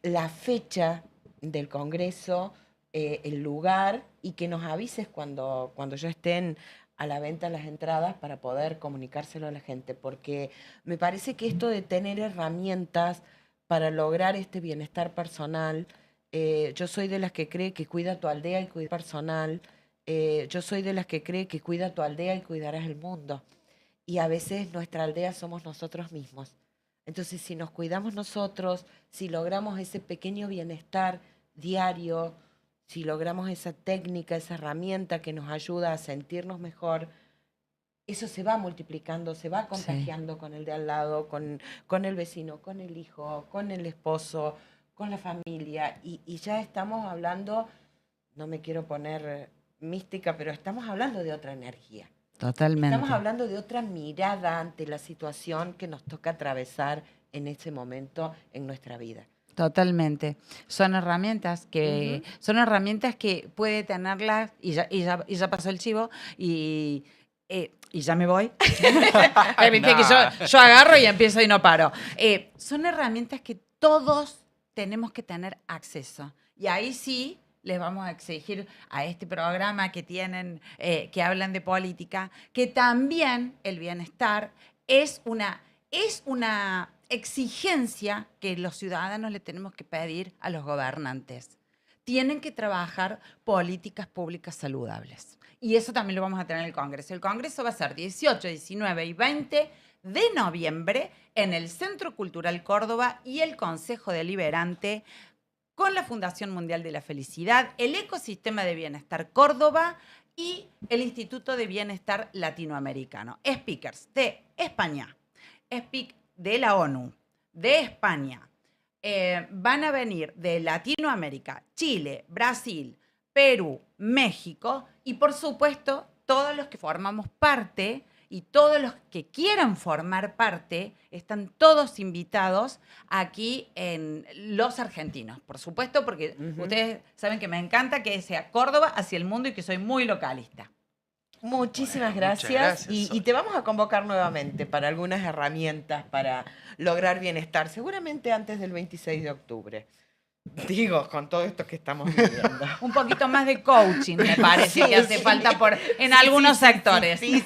la fecha del Congreso, el lugar, y que nos avises cuando ya estén a la venta las entradas para poder comunicárselo a la gente, porque me parece que esto de tener herramientas para lograr este bienestar personal, yo soy de las que cree que cuida tu aldea y cuida personal. Yo soy de las que cree que cuida tu aldea y cuidarás el mundo. Y a veces nuestra aldea somos nosotros mismos. Entonces, si nos cuidamos nosotros, si logramos ese pequeño bienestar diario, si logramos esa técnica, esa herramienta que nos ayuda a sentirnos mejor, eso se va multiplicando, se va contagiando con el de al lado, con el vecino, con el hijo, con el esposo, con la familia. Y ya estamos hablando, no me quiero poner mística, pero estamos hablando de otra energía. Totalmente. Estamos hablando de otra mirada ante la situación que nos toca atravesar en ese momento en nuestra vida. Totalmente. Son herramientas que puede tenerlas, y ya pasó el chivo, y ya me voy. Viste que yo agarro y empiezo y no paro. Son herramientas que todos tenemos que tener acceso. Y ahí sí les vamos a exigir a este programa que tienen, que hablan de política, que también el bienestar es una exigencia que los ciudadanos le tenemos que pedir a los gobernantes. Tienen que trabajar políticas públicas saludables. Y eso también lo vamos a tener en el Congreso. El Congreso va a ser 18, 19 y 20 de noviembre en el Centro Cultural Córdoba y el Consejo Deliberante con la Fundación Mundial de la Felicidad, el Ecosistema de Bienestar Córdoba y el Instituto de Bienestar Latinoamericano. Speakers de España, de la ONU, de España, van a venir de Latinoamérica, Chile, Brasil, Perú, México y por supuesto todos los que formamos parte y todos los que quieran formar parte están todos invitados aquí en Los Argentinos, por supuesto, porque ustedes saben que me encanta que sea Córdoba hacia el mundo y que soy muy localista. Muchísimas gracias. Y te vamos a convocar nuevamente para algunas herramientas para lograr bienestar, seguramente antes del 26 de octubre. Digo, con todo esto que estamos viviendo. Un poquito más de coaching, me parece que hace falta en algunos sectores. Sí,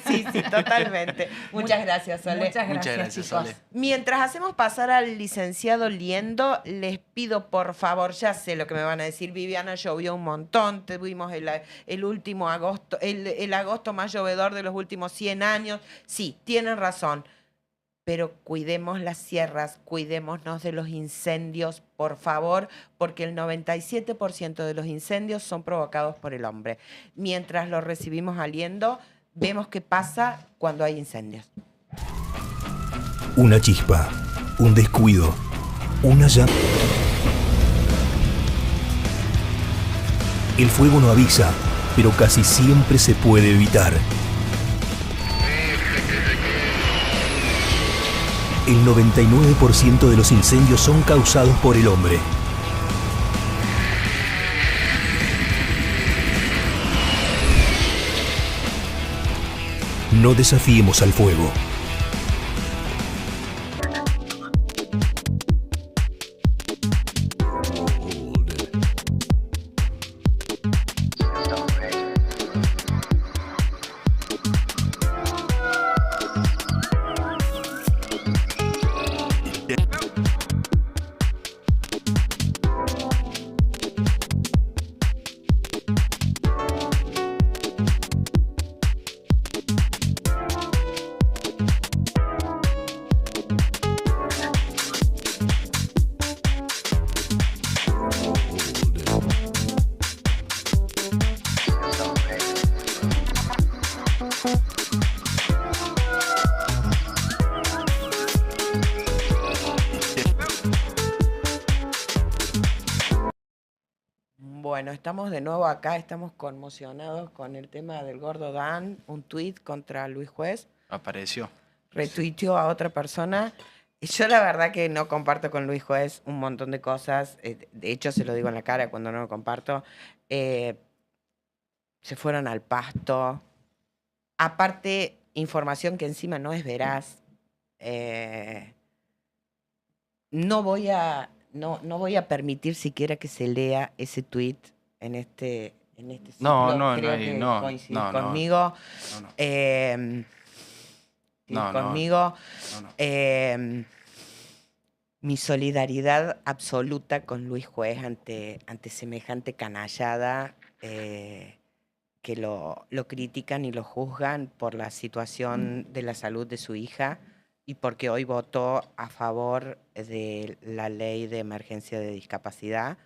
totalmente. Muchas gracias, Sole. Muchas gracias, chicos. Sole. Mientras hacemos pasar al licenciado Liendo, les pido por favor, ya sé lo que me van a decir, Viviana, llovió un montón, tuvimos el último agosto, el agosto más llovedor de los últimos 100 años. Sí, tienen razón. Pero cuidemos las sierras, cuidémonos de los incendios, por favor, porque el 97% de los incendios son provocados por el hombre. Mientras lo recibimos aliendo, vemos qué pasa cuando hay incendios. Una chispa, un descuido, una llama. El fuego no avisa, pero casi siempre se puede evitar. El 99% de los incendios son causados por el hombre. No desafiemos al fuego. Bueno, estamos de nuevo acá, estamos conmocionados con el tema del gordo Dan, un tuit contra Luis Juez. Apareció. Retuiteó a otra persona. Yo la verdad que no comparto con Luis Juez un montón de cosas. De hecho, se lo digo en la cara cuando no lo comparto. Se fueron al pasto. Aparte, información que encima no es veraz. No voy a permitir siquiera que se lea ese tweet en este ciclo. No, Creo no, que no, coincidís no, no. conmigo. No. Conmigo. No. Mi solidaridad absoluta con Luis Juez ante semejante canallada que lo critican y lo juzgan por la situación de la salud de su hija y porque hoy votó a favor de la ley de emergencia de discapacidad.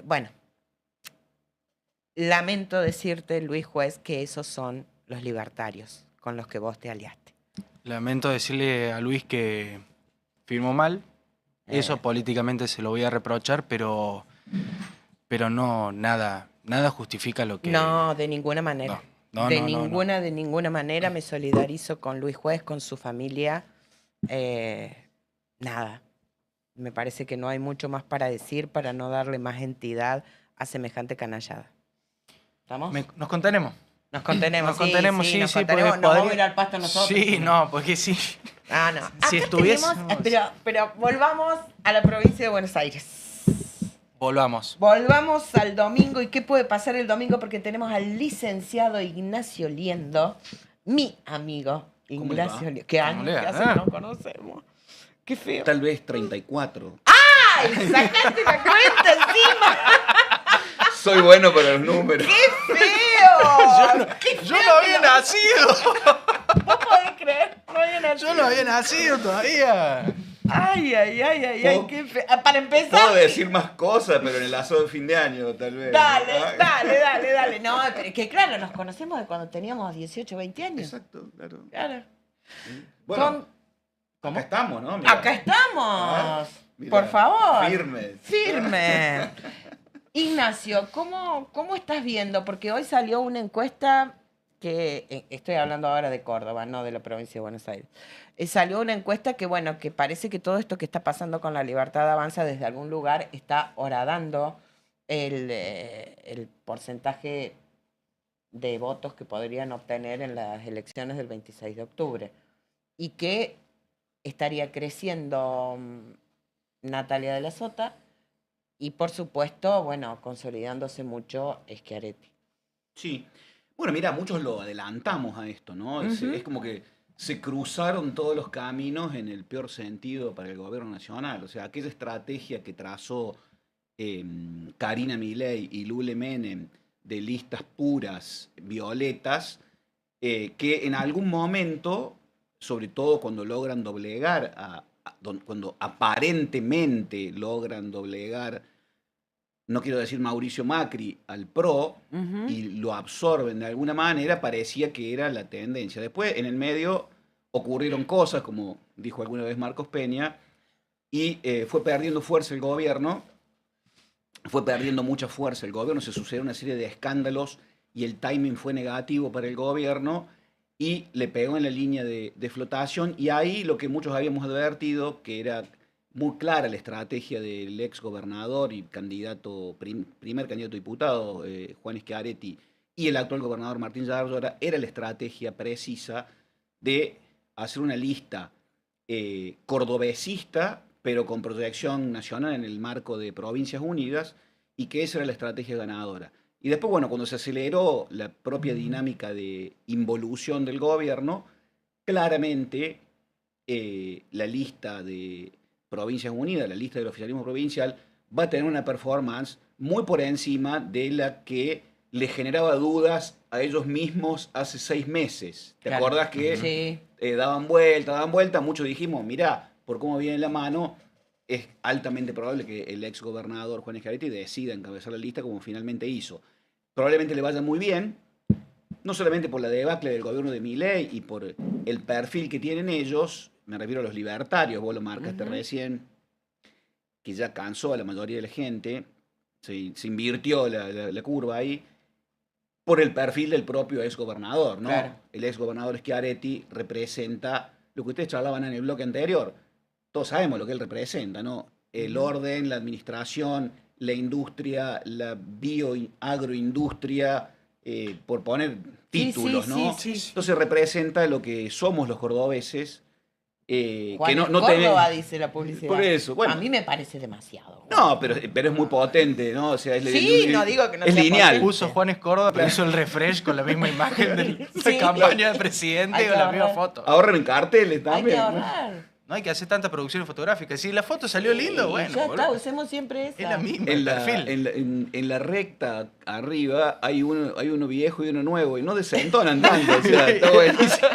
Bueno, lamento decirte, Luis Juez, que esos son los libertarios con los que vos te aliaste. Lamento decirle a Luis que firmó mal. Eso políticamente se lo voy a reprochar, pero no, nada justifica lo que... No, de ninguna manera. De ninguna manera me solidarizo con Luis Juez, con su familia. Nada. Me parece que no hay mucho más para decir para no darle más entidad a semejante canallada. ¿Estamos? Nos contenemos. Nos contenemos, sí. Nos contenemos. Nos vamos a ir al pasto nosotros. Sí, no, porque sí. Ah, no. Si Acá estuviésemos... pero volvamos a la provincia de Buenos Aires. Volvamos al domingo. ¿Y qué puede pasar el domingo? Porque tenemos al licenciado Ignacio Liendo, mi amigo Ignacio Liendo. ¿Qué años que hace que nos conocemos? Qué feo. Tal vez 34. ¡Ay! ¡Sacaste la cuenta encima! Soy bueno para los números. ¡Qué feo! Yo no había nacido. ¿Vos podés creer? No había nacido. Yo no había nacido todavía. Ay, qué feo. Para empezar... Puedo decir más cosas, pero en el asado de fin de año, tal vez. Dale. No, pero es que claro, nos conocemos de cuando teníamos 18, 20 años. Exacto, claro. Bueno, ¿Cómo? acá estamos, ¿no? Mirá. Acá estamos. Mirá, Por favor. Firme. Ignacio, ¿cómo estás viendo? Porque hoy salió una encuesta que estoy hablando ahora de Córdoba, no de la provincia de Buenos Aires. Salió una encuesta que, bueno, que parece que todo esto que está pasando con la Libertad Avanza desde algún lugar está horadando el porcentaje de votos que podrían obtener en las elecciones del 26 de octubre. Y que estaría creciendo Natalia de la Sota y, por supuesto, bueno, consolidándose mucho Schiaretti. Sí. Bueno, mira, muchos lo adelantamos a esto, ¿no? Es como que se cruzaron todos los caminos en el peor sentido para el gobierno nacional. O sea, aquella estrategia que trazó Karina Milei y Lule Menem de listas puras, violetas, que en algún momento, sobre todo cuando logran doblegar, cuando aparentemente logran doblegar, no quiero decir Mauricio Macri, al PRO, y lo absorben de alguna manera, parecía que era la tendencia. Después, en el medio, ocurrieron cosas, como dijo alguna vez Marcos Peña, y fue perdiendo fuerza el gobierno, fue perdiendo mucha fuerza el gobierno, se sucedió una serie de escándalos y el timing fue negativo para el gobierno y le pegó en la línea de flotación, y ahí lo que muchos habíamos advertido, que era muy clara la estrategia del ex gobernador y candidato, primer candidato a diputado, Juan Schiaretti, y el actual gobernador Martín Yarlora, era la estrategia precisa de hacer una lista cordobesista, pero con proyección nacional en el marco de Provincias Unidas, y que esa era la estrategia ganadora. Y después, bueno, cuando se aceleró la propia dinámica de involución del gobierno, claramente la lista de Provincias Unidas, la lista del oficialismo provincial, va a tener una performance muy por encima de la que le generaba dudas a ellos mismos hace 6 meses. ¿Te acordás que daban vuelta? Muchos dijimos, mirá, por cómo viene la mano, es altamente probable que el ex gobernador Juan Schiaretti decida encabezar la lista como finalmente hizo. Probablemente le vaya muy bien, no solamente por la debacle del gobierno de Milei y por el perfil que tienen ellos, me refiero a los libertarios, vos lo marcaste recién, que ya cansó a la mayoría de la gente, se invirtió la curva ahí, por el perfil del propio exgobernador, ¿no? Claro. El exgobernador Schiaretti representa lo que ustedes charlaban en el bloque anterior. Todos sabemos lo que él representa, ¿no? El orden, la administración, la industria, la agroindustria, por poner títulos, ¿no? Sí. Entonces representa lo que somos los cordobeses. Juan, que no Córdoba, dice la publicidad. Por eso, bueno. A mí me parece demasiado. No, pero es muy potente, ¿no? O sea, no digo que no es sea lineal. Potente. Puso Juanes Córdoba, pero hizo el refresh con la misma imagen de la campaña de presidente con la misma foto. Ahorran en carteles también. Hay que ahorrar. No hay que hacer tantas producciones fotográficas. Si la foto salió lindo, bueno. Ya está, usemos siempre esa. Es la misma, el perfil. En la recta arriba hay uno viejo y uno nuevo, y no desentonan tanto. O sea, está buenísimo.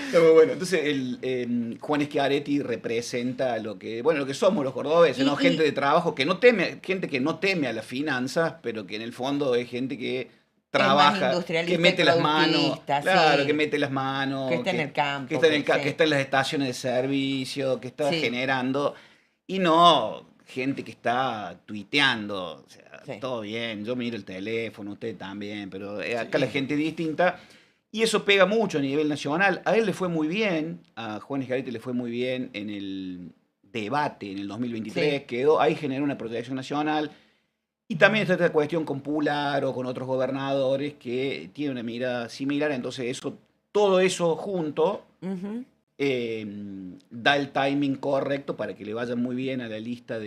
Está muy bueno. Entonces, Juan Schiaretti representa lo que somos los cordobeses, ¿no? Gente de trabajo gente que no teme a las finanzas, pero que en el fondo es gente que trabaja, que mete las manos, claro, que mete las manos, que está en el campo, que está en las estaciones de servicio, que está generando, y no gente que está tuiteando. O sea, todo bien, yo miro el teléfono, usted también, pero acá la gente es distinta. Y eso pega mucho a nivel nacional. A él le fue muy bien, a Juan Schiaretti le fue muy bien en el debate en el 2023, quedó, ahí generó una proyección nacional. Y también está esta cuestión con Pular o con otros gobernadores que tienen una mirada similar. Entonces todo eso junto da el timing correcto para que le vaya muy bien a la lista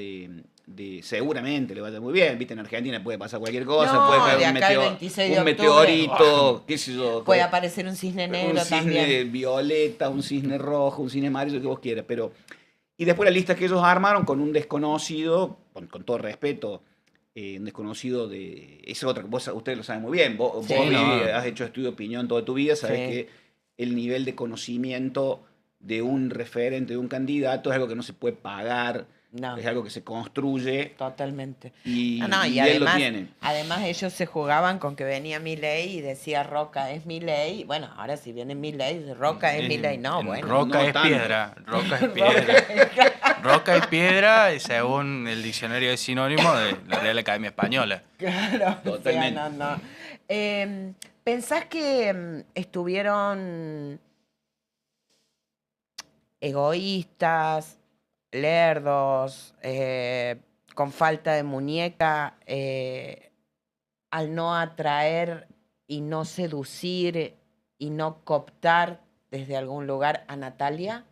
seguramente le vaya muy bien. Viste, en Argentina puede pasar cualquier cosa, puede caer un meteorito, qué sé yo. Puede aparecer un cisne negro también. Un cisne violeta, un cisne rojo, un cisne amarillo, lo que vos quieras. Y después la lista que ellos armaron con un desconocido, con todo respeto, un desconocido es otra cosa, ustedes lo saben muy bien. Vos has hecho estudio de opinión toda tu vida, sabés que el nivel de conocimiento de un referente, de un candidato, es algo que no se puede pagar. No. Es algo que se construye. Totalmente. Y además, él lo tiene. Además, ellos se jugaban con que venía Milei y decía Roca es Milei. Bueno, ahora si viene Milei, Roca es Milei. No, bueno. Roca no es tanto. piedra. Roca es piedra. roca y piedra, según el diccionario de sinónimo de la Real Academia Española. Claro, Totalmente. o sea, no. ¿Pensás que estuvieron egoístas, lerdos, con falta de muñeca, al no atraer y no seducir y no cooptar desde algún lugar a Natalia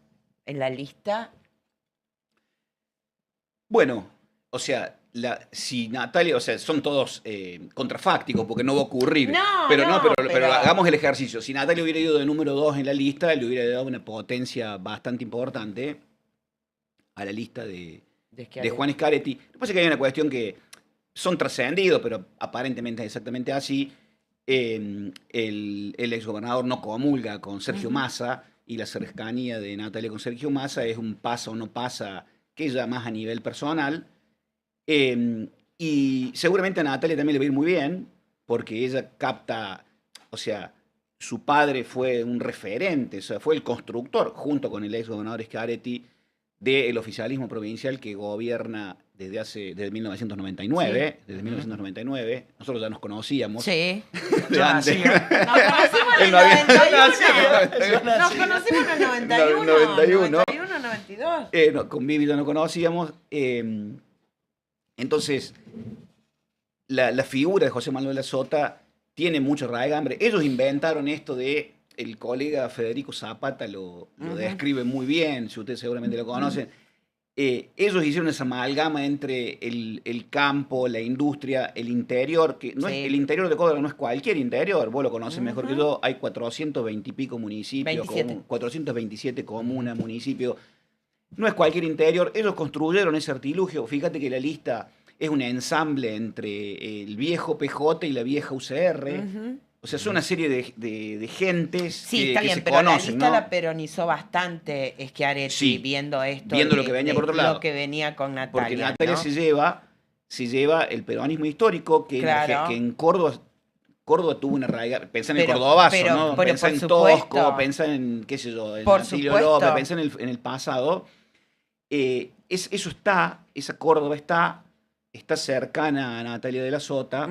en la lista? Bueno, o sea, si Natalia, o sea, son todos contrafácticos porque no va a ocurrir. No, pero no, pero pero- hagamos el ejercicio. Si Natalia hubiera ido de número 2 en la lista, le hubiera dado una potencia bastante importante a la lista de Juan Schiaretti. Lo que pasa es que hay una cuestión que son trascendidos, pero aparentemente es exactamente así. El exgobernador no comulga con Sergio Massa y la cercanía de Natalia con Sergio Massa es un pasa o no pasa que ella más a nivel personal. Y seguramente a Natalia también le va a ir muy bien porque ella capta, o sea, su padre fue un referente, o sea, fue el constructor junto con el exgobernador Schiaretti del oficialismo provincial que gobierna desde 1999. Desde 1999. Nosotros ya nos conocíamos. Sí. de antes. Nos conocimos en el Él no había- 91. Nos conocimos en el 91. 91. 91, 92. Con Vivi ya nos conocíamos. Entonces, la figura de José Manuel Sota tiene mucho raigambre. Ellos inventaron esto de. El colega Federico Zapata lo describe muy bien, si ustedes seguramente lo conocen. Ellos hicieron esa amalgama entre el campo, la industria, el interior, que no Sí. es, el interior de Córdoba no es cualquier interior, vos lo conocés mejor que yo, hay 420 y pico municipios, 27. 427 comunas, municipios, no es cualquier interior, ellos construyeron ese artilugio, fíjate que la lista es un ensamble entre el viejo PJ y la vieja UCR, o sea, son una serie de gentes Sí, que, está que bien, se pero conocen, la lista ¿no? la peronizó bastante Schiaretti Sí, viendo esto. viendo lo que venía por otro lado. Lo que venía con Natalia. Porque Natalia ¿no? se lleva el peronismo histórico que, Claro. que en Córdoba tuvo una raíz. Pensá en el Pero- cordobazo, pero- ¿no? pero Pensá por en supuesto. Tosco, pensá en, qué sé yo, en Por Atilio supuesto. López, pensá en el pasado. Eso está, esa Córdoba está cercana a Natalia de la Sota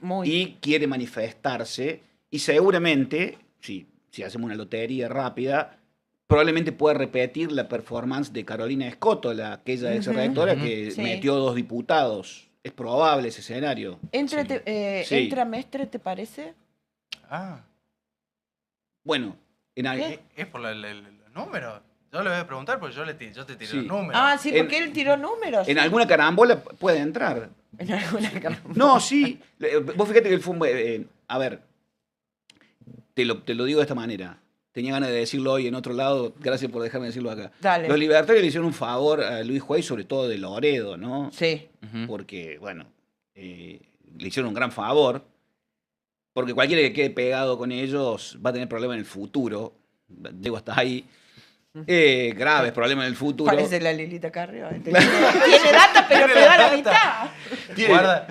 Muy. y quiere manifestarse y seguramente, si hacemos una lotería rápida, probablemente pueda repetir la performance de Carolina Escoto, aquella ex rectora que Sí. metió 2 diputados. Es probable ese escenario. ¿Entra Mestre, te parece? Ah, Bueno, ¿es por el número? Yo le voy a preguntar porque yo te tiro Sí. el número. Ah, sí, porque él tiró números. en alguna carambola puede entrar. En alguna carambola. No, sí. Vos fíjate que él fue a ver, te lo digo de esta manera. Tenía ganas de decirlo hoy en otro lado, gracias por dejarme decirlo acá. Dale. Los libertarios le hicieron un favor a Luis Juez, sobre todo de Loredo, ¿no? Sí. Ujú. Porque, bueno, le hicieron un gran favor, porque cualquiera que quede pegado con ellos va a tener problemas en el futuro. Llego hasta ahí. Graves problemas en el futuro. Parece la Lilita Carrió. Tiene data, pero te da la mitad. Guarda.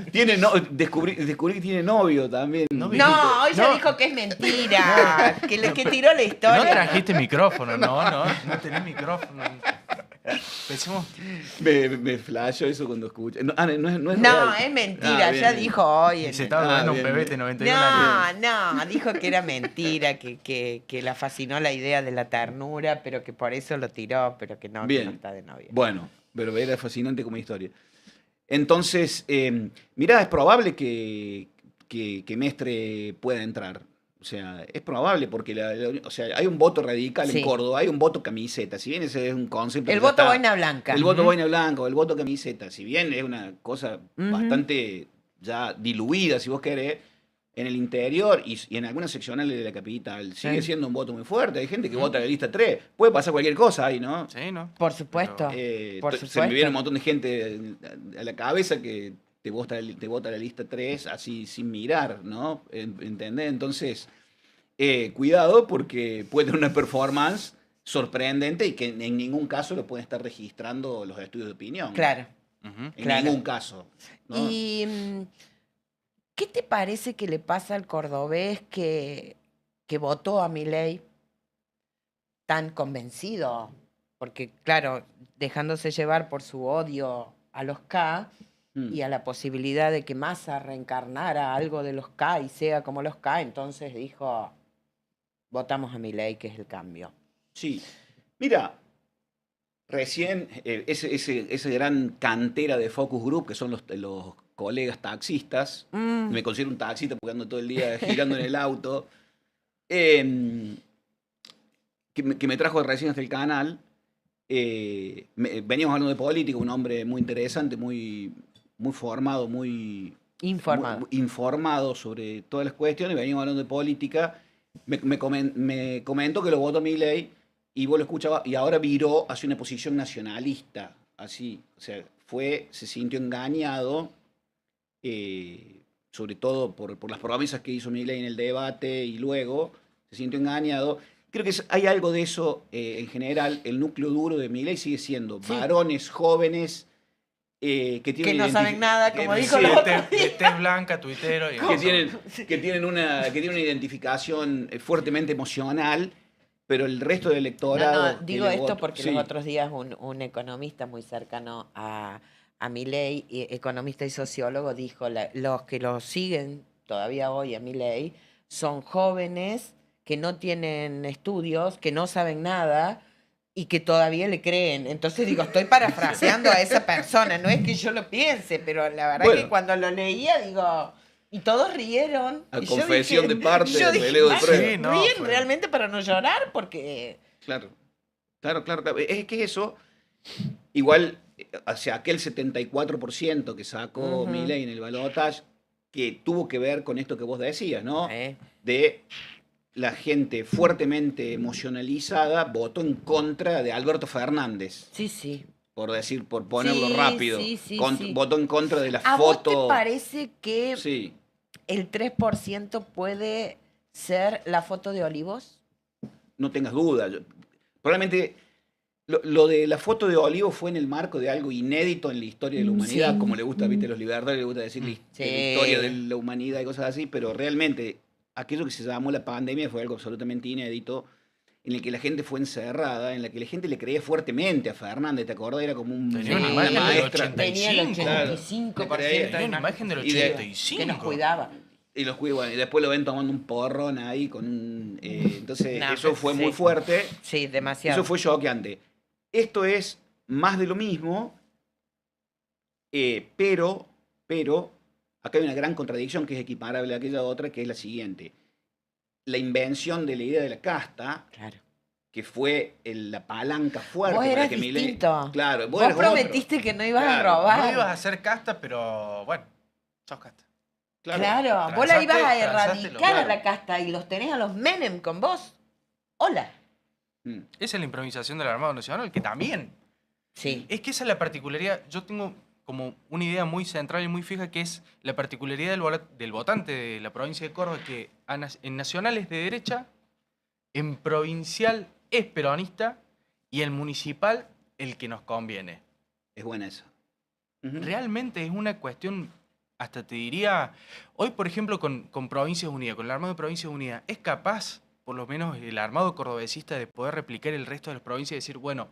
Descubrí que tiene novio también. No, No, ella No. dijo que es mentira. Que tiró la historia. No trajiste micrófono, no tenés micrófono. Pensemos. Me flashó eso cuando escuché. No, no es No, real. es mentira. Ah, bien, Ya bien. dijo hoy. Se estaba tomando un bien, pebete bien. 91 años. No, dijo que era mentira, que la fascinó la idea de la ternura, pero que por eso lo tiró, pero que no Bien. está de novio. Bueno, pero era fascinante como historia. Entonces, mirá, es probable que Mestre pueda entrar. O sea, es probable porque o sea, hay un voto radical Sí. en Córdoba, hay un voto camiseta. Si bien ese es un concepto. El que ya voto está- boina blanca. El voto boina blanca o el voto camiseta. Si bien es una cosa bastante ya diluida, si vos querés, en el interior y en algunas seccionales de la capital sigue Sí. siendo un voto muy fuerte. Hay gente que vota la lista 3. Puede pasar cualquier cosa ahí, ¿no? Sí, ¿no? Por supuesto. Se Por me supuesto. viene un montón de gente a la cabeza que te vota la lista 3 así sin mirar, ¿no? ¿Entendés? Entonces, cuidado porque puede tener una performance sorprendente y que en ningún caso lo pueden estar registrando los estudios de opinión. Claro. Ujú. En claro. ningún caso. ¿no? ¿Y qué te parece que le pasa al cordobés que votó a Milei tan convencido porque claro, dejándose llevar por su odio a los K y a la posibilidad de que Massa reencarnara algo de los K y sea como los K, entonces dijo, votamos a Milei, que es el cambio. Sí. Mira, recién ese gran cantera de Focus Group, que son los colegas taxistas, me considero un taxista porque ando todo el día girando en el auto, que me trajo recién hasta el canal. Veníamos hablando de política, un hombre muy interesante, muy formado, muy informado sobre todas las cuestiones. Veníamos hablando de política. Me comentó que lo votó Milei y vos lo escuchabas, y ahora viró hacia una posición nacionalista, así, o sea, se sintió engañado, sobre todo por las promesas que hizo Milei en el debate, y luego se sintió engañado. Creo que hay algo de eso en general. El núcleo duro de Milei sigue siendo varones jóvenes que no saben nada, como dijo sí, el otro día. de tez blanca, tuitero. Y que tienen una identificación fuertemente emocional, pero el resto del electorado... Digo esto porque los otros días un economista muy cercano a Milei, economista y sociólogo, dijo, los que lo siguen todavía hoy a Milei son jóvenes que no tienen estudios, que no saben nada y que todavía le creen. Entonces digo, estoy parafraseando a esa persona, no es que yo lo piense, pero la verdad que cuando lo leía digo... Y todos rieron. A confesión de parte del peleo de prueba. Ríen realmente para no llorar porque... Claro. Es que eso, igual, hacia aquel 74% que sacó Milei en el balotaje, que tuvo que ver con esto que vos decías, ¿no? De la gente fuertemente emocionalizada votó en contra de Alberto Fernández. Sí. Por ponerlo rápido. Sí. Votó en contra de la ¿A foto. vos te parece que el 3% puede ser la foto de Olivos? No tengas duda. Probablemente lo de la foto de Olivos fue en el marco de algo inédito en la historia de la humanidad, como le gusta, viste, a los libertarios les gusta decir la historia de la humanidad y cosas así, pero realmente aquello que se llamó la pandemia fue algo absolutamente inédito, en el que la gente fue encerrada, en la que la gente le creía fuertemente a Fernández, ¿te acordás? Era como una maestra. Tenía el 85%. Tenía una imagen del 85%. Que nos cuidaba. Y después lo ven tomando un porrón ahí con un... entonces, eso fue muy fuerte. Sí, demasiado. Eso fue choqueante. Esto es más de lo mismo, pero acá hay una gran contradicción que es equiparable a aquella otra, que es la siguiente. La invención de la idea de la casta, que fue la palanca fuerte vos para eras que distinto. Claro, vos prometiste que no ibas a robar. No ibas a hacer casta, pero bueno, sos casta. Claro, vos la ibas a erradicar a la casta y los tenés a los Menem con vos. Hola. Esa es la improvisación del Armado Nacional, que también. Sí. Es que esa es la particularidad. Yo tengo como una idea muy central y muy fija, que es la particularidad del votante de la provincia de Córdoba, que en nacional es de derecha, en provincial es peronista y en municipal el que nos conviene. Es buena esa. Realmente es una cuestión, hasta te diría, hoy por ejemplo con Provincias Unidas, con el Armado de Provincias Unidas, es capaz, por lo menos el armado cordobesista, de poder replicar el resto de las provincias y decir, bueno,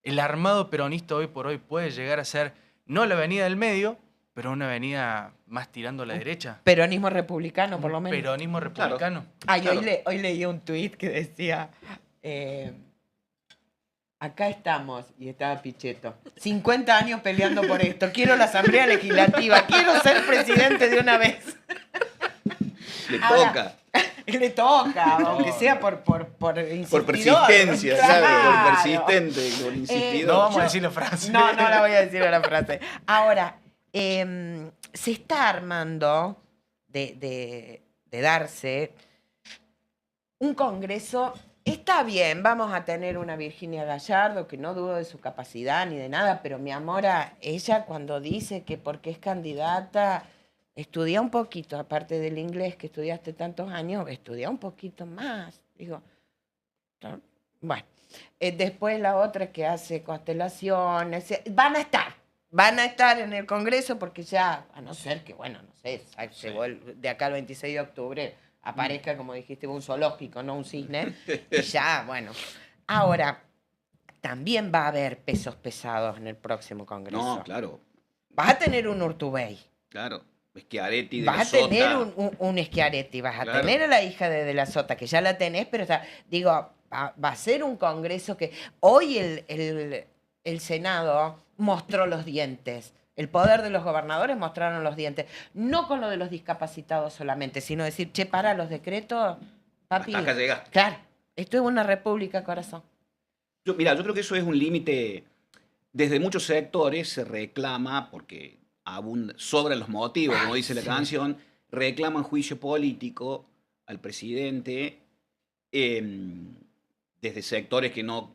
el armado peronista hoy por hoy puede llegar a ser, no la avenida del medio, pero una avenida más tirando a la derecha. Peronismo republicano, por lo menos. Peronismo republicano. Hoy leí un tuit que decía, acá estamos, y estaba Pichetto, 50 años peleando por esto, quiero la Asamblea Legislativa, quiero ser presidente de una vez. Le toca, aunque sea por insistidor. Por persistencia, claro, por persistente, por insistidor. No vamos a decir la frase. No la voy a decir la frase. Ahora, se está armando de darse un congreso. Está bien, vamos a tener una Virginia Gallardo, que no dudo de su capacidad ni de nada, pero mi amor, ella cuando dice que porque es candidata... Estudia un poquito, aparte del inglés que estudiaste tantos años, estudia un poquito más. Digo, bueno. Después la otra que hace constelaciones. Van a estar en el Congreso porque ya, a no ser que, bueno, no sé, de acá al 26 de octubre aparezca, como dijiste, un zoológico, no un cisne. Y ya, bueno. Ahora, también va a haber pesos pesados en el próximo Congreso. No, claro, Vas a tener un Urtubey. claro. Schiaretti de Vas la a tener Sota. un Schiaretti, vas a Claro. tener a la hija de la Sota, que ya la tenés, pero digo, va a ser un congreso que hoy el Senado mostró los dientes. El poder de los gobernadores mostraron los dientes. No con lo de los discapacitados solamente, sino decir, che, para los decretos, papi. Hasta acá llegaste. Claro, esto es una república, corazón. Mira, yo creo que eso es un límite. Desde muchos sectores se reclama, porque sobran los motivos, como dice la canción, reclaman juicio político al presidente desde sectores que no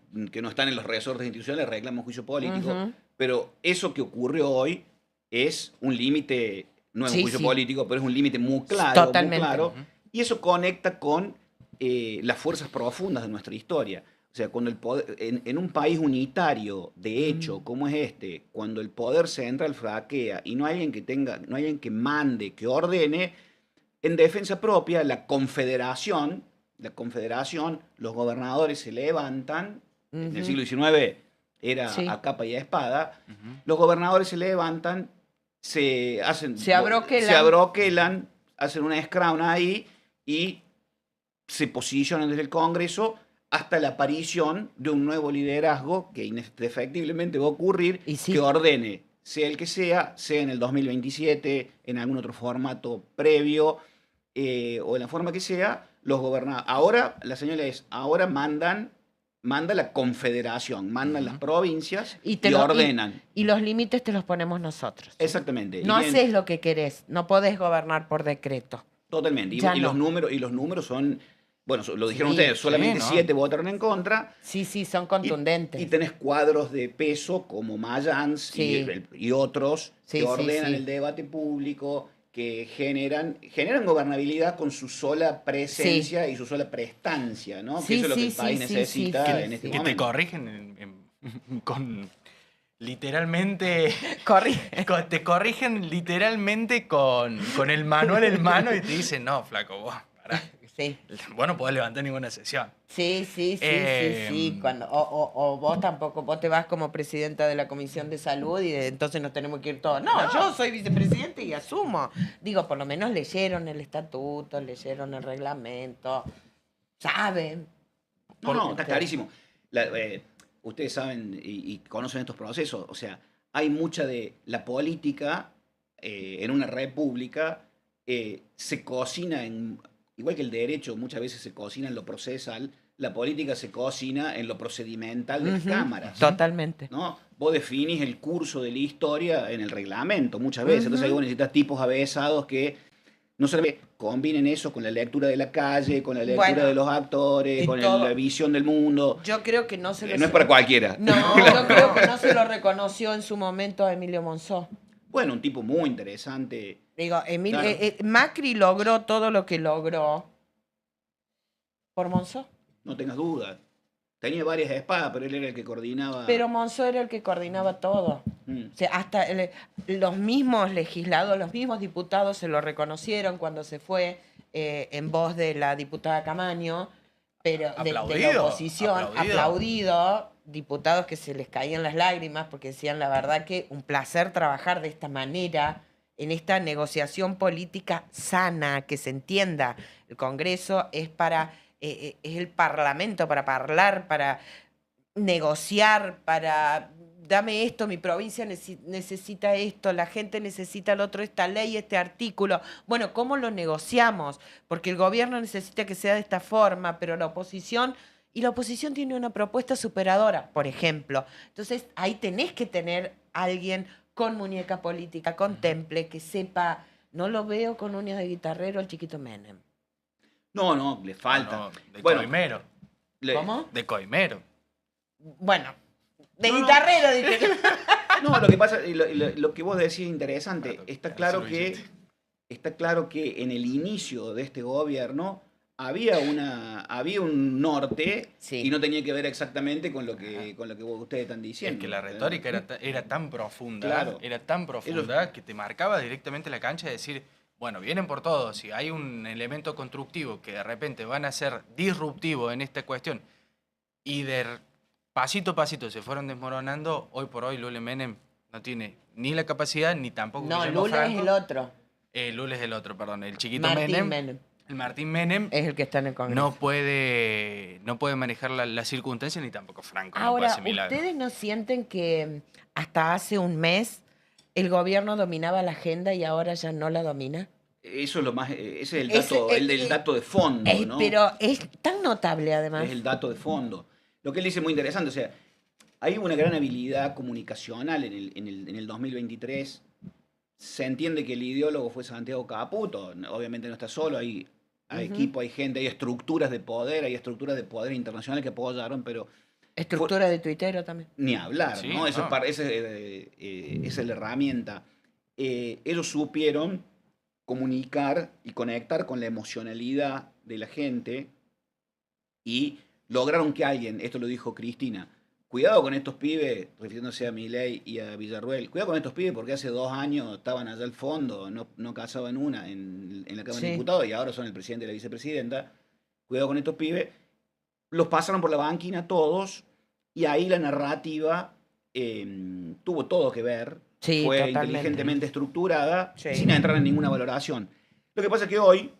están en los resortes institucionales, reclaman juicio político. Ujú. Pero eso que ocurrió hoy es un límite, no es un Sí, juicio sí. político, pero es un límite muy claro. Totalmente. Muy claro, Ujú. y eso conecta con las fuerzas profundas de nuestra historia. O sea, cuando el poder, en un país unitario, de hecho, como es este, cuando el poder central flaquea y no hay alguien que mande, que ordene, en defensa propia, la confederación, los gobernadores se levantan, en el Ujú. siglo XIX era Sí. a capa y a espada, Ujú. los gobernadores se levantan, se abroquelan, hacen una scrum ahí y se posicionan desde el Congreso hasta la aparición de un nuevo liderazgo que indefectiblemente va a ocurrir, Y sí. que ordene, sea el que sea en el 2027, en algún otro formato previo, o en la forma que sea, los gobernadores. Ahora, la señal es, ahora manda la confederación, mandan las provincias y, ordenan. Y los límites te los ponemos nosotros. Exactamente. No Y bien, haces lo que querés, no podés gobernar por decreto. totalmente. Y, Ya y no. los números son, bueno, lo dijeron Sí, ustedes, solamente sí, ¿no? 7 votaron en contra. Sí, son Y, contundentes. y tenés cuadros de peso como Mayans Sí. y otros Sí, que sí, ordenan sí. el debate público, que generan gobernabilidad con su sola presencia y su sola prestancia, ¿no? Sí, que eso es lo que sí, el país sí, sí, necesita sí, en este sí. Que te momento. corrigen con literalmente Corrige. te corrigen literalmente con el manual en mano y te dicen, no, flaco, vos, pará. Sí. Vos no podés levantar ninguna sesión. Sí. Em, Cuando, o vos tampoco, vos te vas como presidenta de la Comisión de Salud y entonces nos tenemos que ir todos. No, yo soy vicepresidente y asumo. Digo, por lo menos leyeron el estatuto, leyeron el reglamento, saben. No, está clarísimo. Ustedes saben y conocen estos procesos. O sea, hay mucha de la política en una república, se cocina igual que el derecho muchas veces se cocina en lo procesal, la política se cocina en lo procedimental de las Ujú. cámaras. Totalmente. ¿No? Vos definís el curso de la historia en el reglamento muchas veces. Entonces ahí vos necesitas tipos avesados que no solamente combinen eso con la lectura de la calle, con la lectura Bueno, de los actores, y con todo. la visión del mundo. Yo creo que no se lo... No es para cualquiera. No, yo creo que no se lo reconoció en su momento a Emilio Monzó. Bueno, un tipo muy interesante. Digo, Claro. Macri logró todo lo que logró por Monzó. No tengas dudas. Tenía varias espadas, pero él era el que coordinaba. Pero Monzó era el que coordinaba todo. Mm. O sea, hasta los mismos legisladores, los mismos diputados se lo reconocieron cuando se fue en voz de la diputada Camaño, pero de la Aplaudido, oposición, aplaudido, diputados que se les caían las lágrimas porque decían la verdad que un placer trabajar de esta manera, en esta negociación política sana, que se entienda. El Congreso es es el Parlamento para hablar, para negociar, para dame esto, mi provincia necesita esto, la gente necesita el otro, esta ley, este artículo. Bueno, ¿cómo lo negociamos? Porque el gobierno necesita que sea de esta forma, pero la oposición tiene una propuesta superadora, por ejemplo. Entonces, ahí tenés que tener a alguien con muñeca política, con temple, que sepa, no lo veo con uñas de guitarrero al chiquito Menem. No, le falta. No, de Bueno, coimero. ¿Cómo? De coimero. Bueno, de No, no. guitarrero, dije. No, lo que pasa, lo que vos decís es interesante. Claro, Está claro, claro eso lo hiciste. está claro que en el inicio de este gobierno había un norte Sí. y no tenía que ver exactamente con lo que ustedes están diciendo. Es que la retórica era tan profunda, Claro. era tan profunda que te marcaba directamente la cancha de decir, bueno, vienen por todo, si hay un elemento constructivo que de repente van a ser disruptivo en esta cuestión y pasito a pasito se fueron desmoronando. Hoy por hoy Lula Menem no tiene ni la capacidad ni tampoco No, Guillermo Lula es Franco. el otro. Lula es el otro, perdón. El chiquito Martín Menem. El Martín Menem es el que está en el Congreso. no puede manejar las circunstancias ni tampoco Franco. No puede Ahora, hacer milagros. ¿ustedes no sienten que hasta hace un mes el gobierno dominaba la agenda y ahora ya no la domina? Eso es lo más, ese es el dato, el dato de fondo, ¿no? Pero es tan notable además. Es el dato de fondo. Lo que él dice es muy interesante, o sea, hay una gran habilidad comunicacional en el 2023. Se entiende que el ideólogo fue Santiago Caputo, obviamente no está solo, hay equipo, hay gente, hay estructuras de poder internacionales que apoyaron, pero... Estructura de tuitero también. Ni hablar, Sí, ¿no? no. Esa es la herramienta. Ellos supieron comunicar y conectar con la emocionalidad de la gente y lograron que alguien, esto lo dijo Cristina, cuidado con estos pibes, refiriéndose a Milei y a Villarruel, cuidado con estos pibes porque hace 2 años estaban allá al fondo, no cazaban una en la Cámara de Diputados y ahora son el presidente y la vicepresidenta. Cuidado con estos pibes. Los pasaron por la banquina todos y ahí la narrativa tuvo todo que ver. Sí, fue totalmente. inteligentemente estructurada Sí. sin entrar en ninguna valoración. Lo que pasa es que hoy,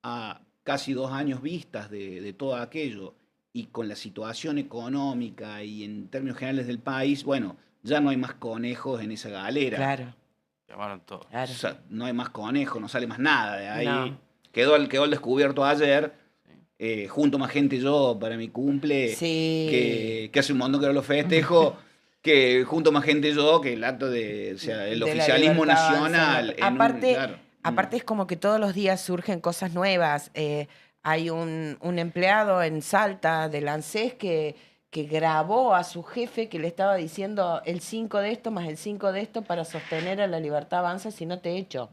a casi 2 años vistas de todo aquello y con la situación económica y en términos generales del país, bueno, ya no hay más conejos en esa galera. Claro, Llamaron todo. claro. O sea, no hay más conejos, no sale más nada de ahí. No. Quedó el descubierto ayer. Junto más gente yo para mi cumple, Sí. que hace un montón que no lo festejo, que junto más gente yo que el acto de, o sea, el De la oficialismo libertad nacional. avanzando. Claro. Aparte es como que todos los días surgen cosas nuevas. Hay un empleado en Salta del ANSES que grabó a su jefe que le estaba diciendo el 5 de esto más el 5 de esto para sostener a la libertad avanza si no te echo.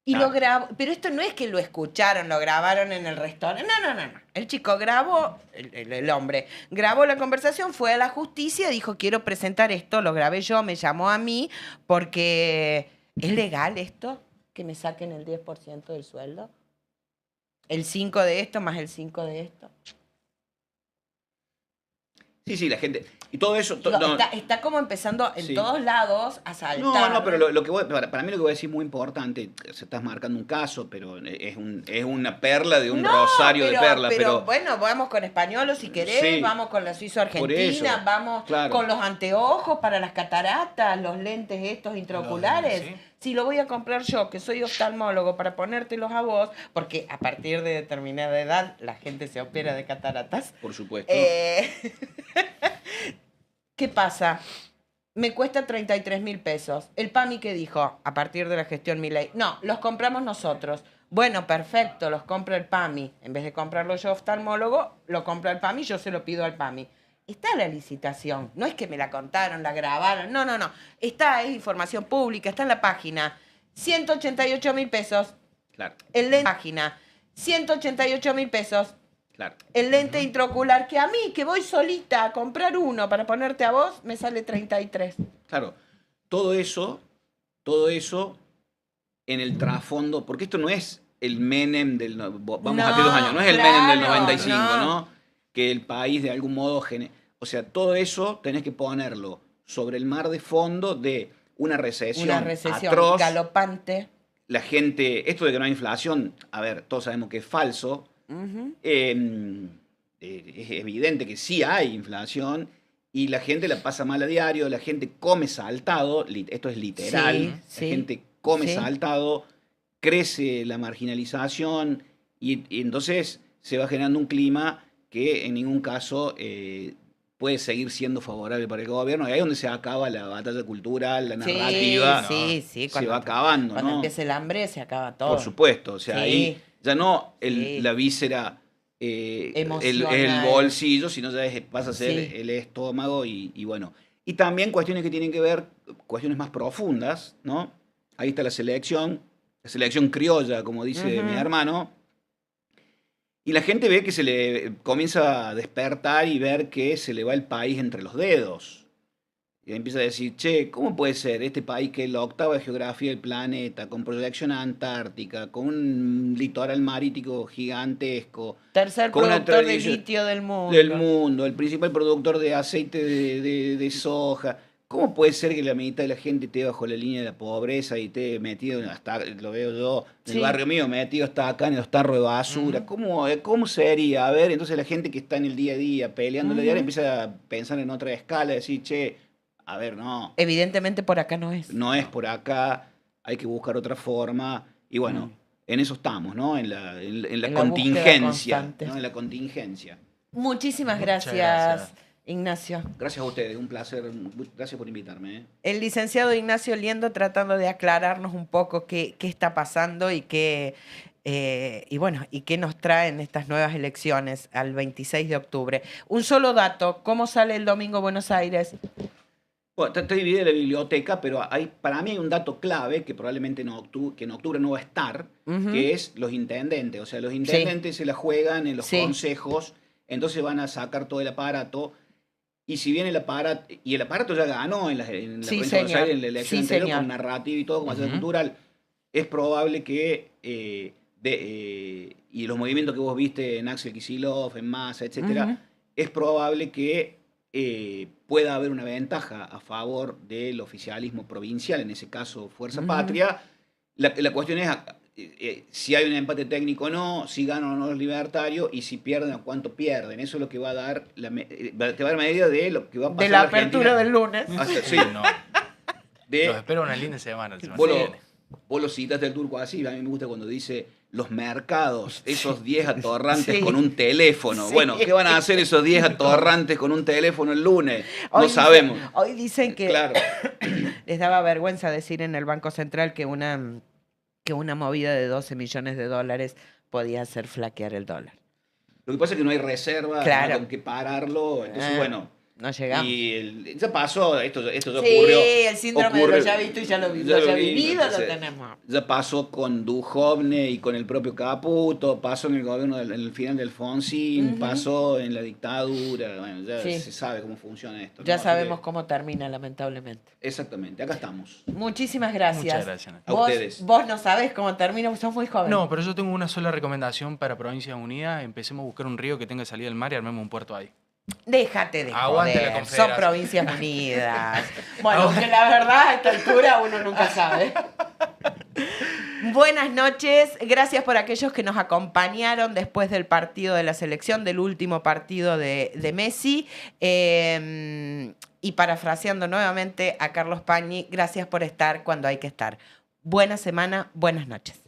Y Claro. lo grabó, pero esto no es que lo escucharon, lo grabaron en el restaurante. No. El chico grabó, el hombre, grabó la conversación, fue a la justicia, dijo, quiero presentar esto, lo grabé yo, me llamó a mí, porque ¿es legal esto? Que me saquen el 10% del sueldo. El 5 de esto más el 5 de esto. Sí, la gente. Y todo eso. Digo, está como empezando en Sí. todos lados a saltar. No, pero lo que para mí lo que voy a decir muy importante, se estás marcando un caso, pero es una perla de un rosario de perlas. Pero bueno, vamos con español si querés, Sí. vamos con la Por suizo-argentina, eso, vamos claro. con los anteojos para las cataratas, los lentes estos intraoculares. Sí. Si lo voy a comprar yo, que soy oftalmólogo, para ponértelos a vos, porque a partir de determinada edad la gente se opera de cataratas. por supuesto. ¿Qué pasa? Me cuesta 33.000 pesos. El PAMI que dijo, a partir de la gestión Milei, no, los compramos nosotros. Bueno, perfecto, los compra el PAMI. En vez de comprarlo yo oftalmólogo, lo compra el PAMI, yo se lo pido al PAMI. Está la licitación, no es que me la contaron, la grabaron, no. Está, es información pública, está en la página. 188.000 pesos. Claro, El lente página. 188.000 pesos. claro. El lente intraocular que a mí, que voy solita a comprar uno para ponerte a vos, me sale 33. Claro, todo eso en el trasfondo, porque esto no es el Menem del... Vamos a hacer 2 años, no es el Menem del claro, 95, no. ¿no? Que el país de algún modo... O sea, todo eso tenés que ponerlo sobre el mar de fondo de una recesión atroz. Galopante. La gente... Esto de que no hay inflación, a ver, todos sabemos que es falso. Ujú. Es evidente que sí hay inflación y la gente la pasa mal a diario, la gente come saltado, esto es literal, Sí, la sí, gente come sí. saltado, crece la marginalización y entonces se va generando un clima que en ningún caso puede seguir siendo favorable para el gobierno, y ahí es donde se acaba la batalla cultural, la narrativa, Sí, se va acabando, Cuando ¿no? empieza el hambre se acaba todo. Por supuesto, o sea, Sí. ahí ya no Sí. la víscera, Emocional. el bolsillo, sino ya pasa a ser Sí. el estómago y bueno. Y también cuestiones que tienen que ver, cuestiones más profundas, ¿no? Ahí está la selección criolla, como dice Ujú. mi hermano. Y la gente ve que se le comienza a despertar y ver que se le va el país entre los dedos. Y empieza a decir, che, ¿cómo puede ser este país que es la octava geografía del planeta, con proyección antártica, con un litoral marítimo gigantesco, Tercer con una productor de tradición litio del mundo. del mundo, el principal productor de aceite de soja? ¿Cómo puede ser que la mitad de la gente esté bajo la línea de la pobreza y esté metido, hasta, lo veo yo, en Sí. el barrio mío, metido hasta acá en los tarros de basura? ¿Cómo sería? A ver, entonces la gente que está en el día a día, peleando la diaria, empieza a pensar en otra escala, decir, che, a ver, no, Evidentemente por acá no es. no es por acá, hay que buscar otra forma. Y bueno, en eso estamos, ¿no? En la búsqueda contingencia. constante. ¿No? En la contingencia. Muchísimas Muchas gracias, gracias. Ignacio. Gracias a ustedes, un placer. Gracias por invitarme. El licenciado Ignacio Liendo tratando de aclararnos un poco qué está pasando y qué nos traen estas nuevas elecciones al 26 de octubre. Un solo dato, ¿cómo sale el domingo Buenos Aires? Bueno, está dividida la biblioteca, pero para mí hay un dato clave que probablemente en octubre no va a estar, que es los intendentes. O sea, los intendentes se la juegan en los consejos, entonces van a sacar todo el aparato. Y si bien el aparato ya ganó en la provincia de Buenos Aires, en la elección anterior, con narrativa y todo, como actividad cultural, es probable que, y los movimientos que vos viste en Axel Kicillof, en Massa, etcétera, es probable que pueda haber una ventaja a favor del oficialismo provincial, en ese caso Fuerza Patria. La cuestión es si hay un empate técnico o no, si ganan o no los libertarios y si pierden o cuánto pierden. Eso es lo que va a dar, te va a dar medida de lo que va a pasar de la apertura del lunes. Sí, No. de, Los espero una linda semana. el semana vos, que lo, viene. vos lo citaste el turco así, a mí me gusta cuando dice los mercados, esos 10 atorrantes con un teléfono. Sí. Bueno, ¿qué van a hacer esos 10 atorrantes con un teléfono el lunes? Hoy No sabemos. Hoy dicen que Claro. les daba vergüenza decir en el Banco Central que una movida de $12 millones podía hacer flaquear el dólar. Lo que pasa es que no hay reserva, Claro. no hay con qué pararlo. Entonces, bueno. No llegamos. Y ya pasó, esto ya Sí, ocurrió. el síndrome de lo ya visto y ya lo vivido, entonces, lo tenemos. Ya pasó con Duhovne y con el propio Caputo, pasó en el gobierno en el final de Alfonsín, pasó en la dictadura. Bueno, ya se sabe cómo funciona esto. Ya ¿no? sabemos cómo termina, lamentablemente. Exactamente, acá estamos. Muchísimas gracias. Muchas gracias, Nati. A ustedes. Vos no sabés cómo termina, sos muy joven. No, pero yo tengo una sola recomendación para Provincias Unidas. Empecemos a buscar un río que tenga salida al mar y armemos un puerto ahí. Déjate de Aguante la joder, son Confederación. Provincias Unidas. Bueno, que la verdad a esta altura uno nunca sabe. Buenas noches, gracias por aquellos que nos acompañaron después del partido de la selección, del último partido de Messi. Y parafraseando nuevamente a Carlos Pañi, gracias por estar cuando hay que estar. Buena semana, buenas noches.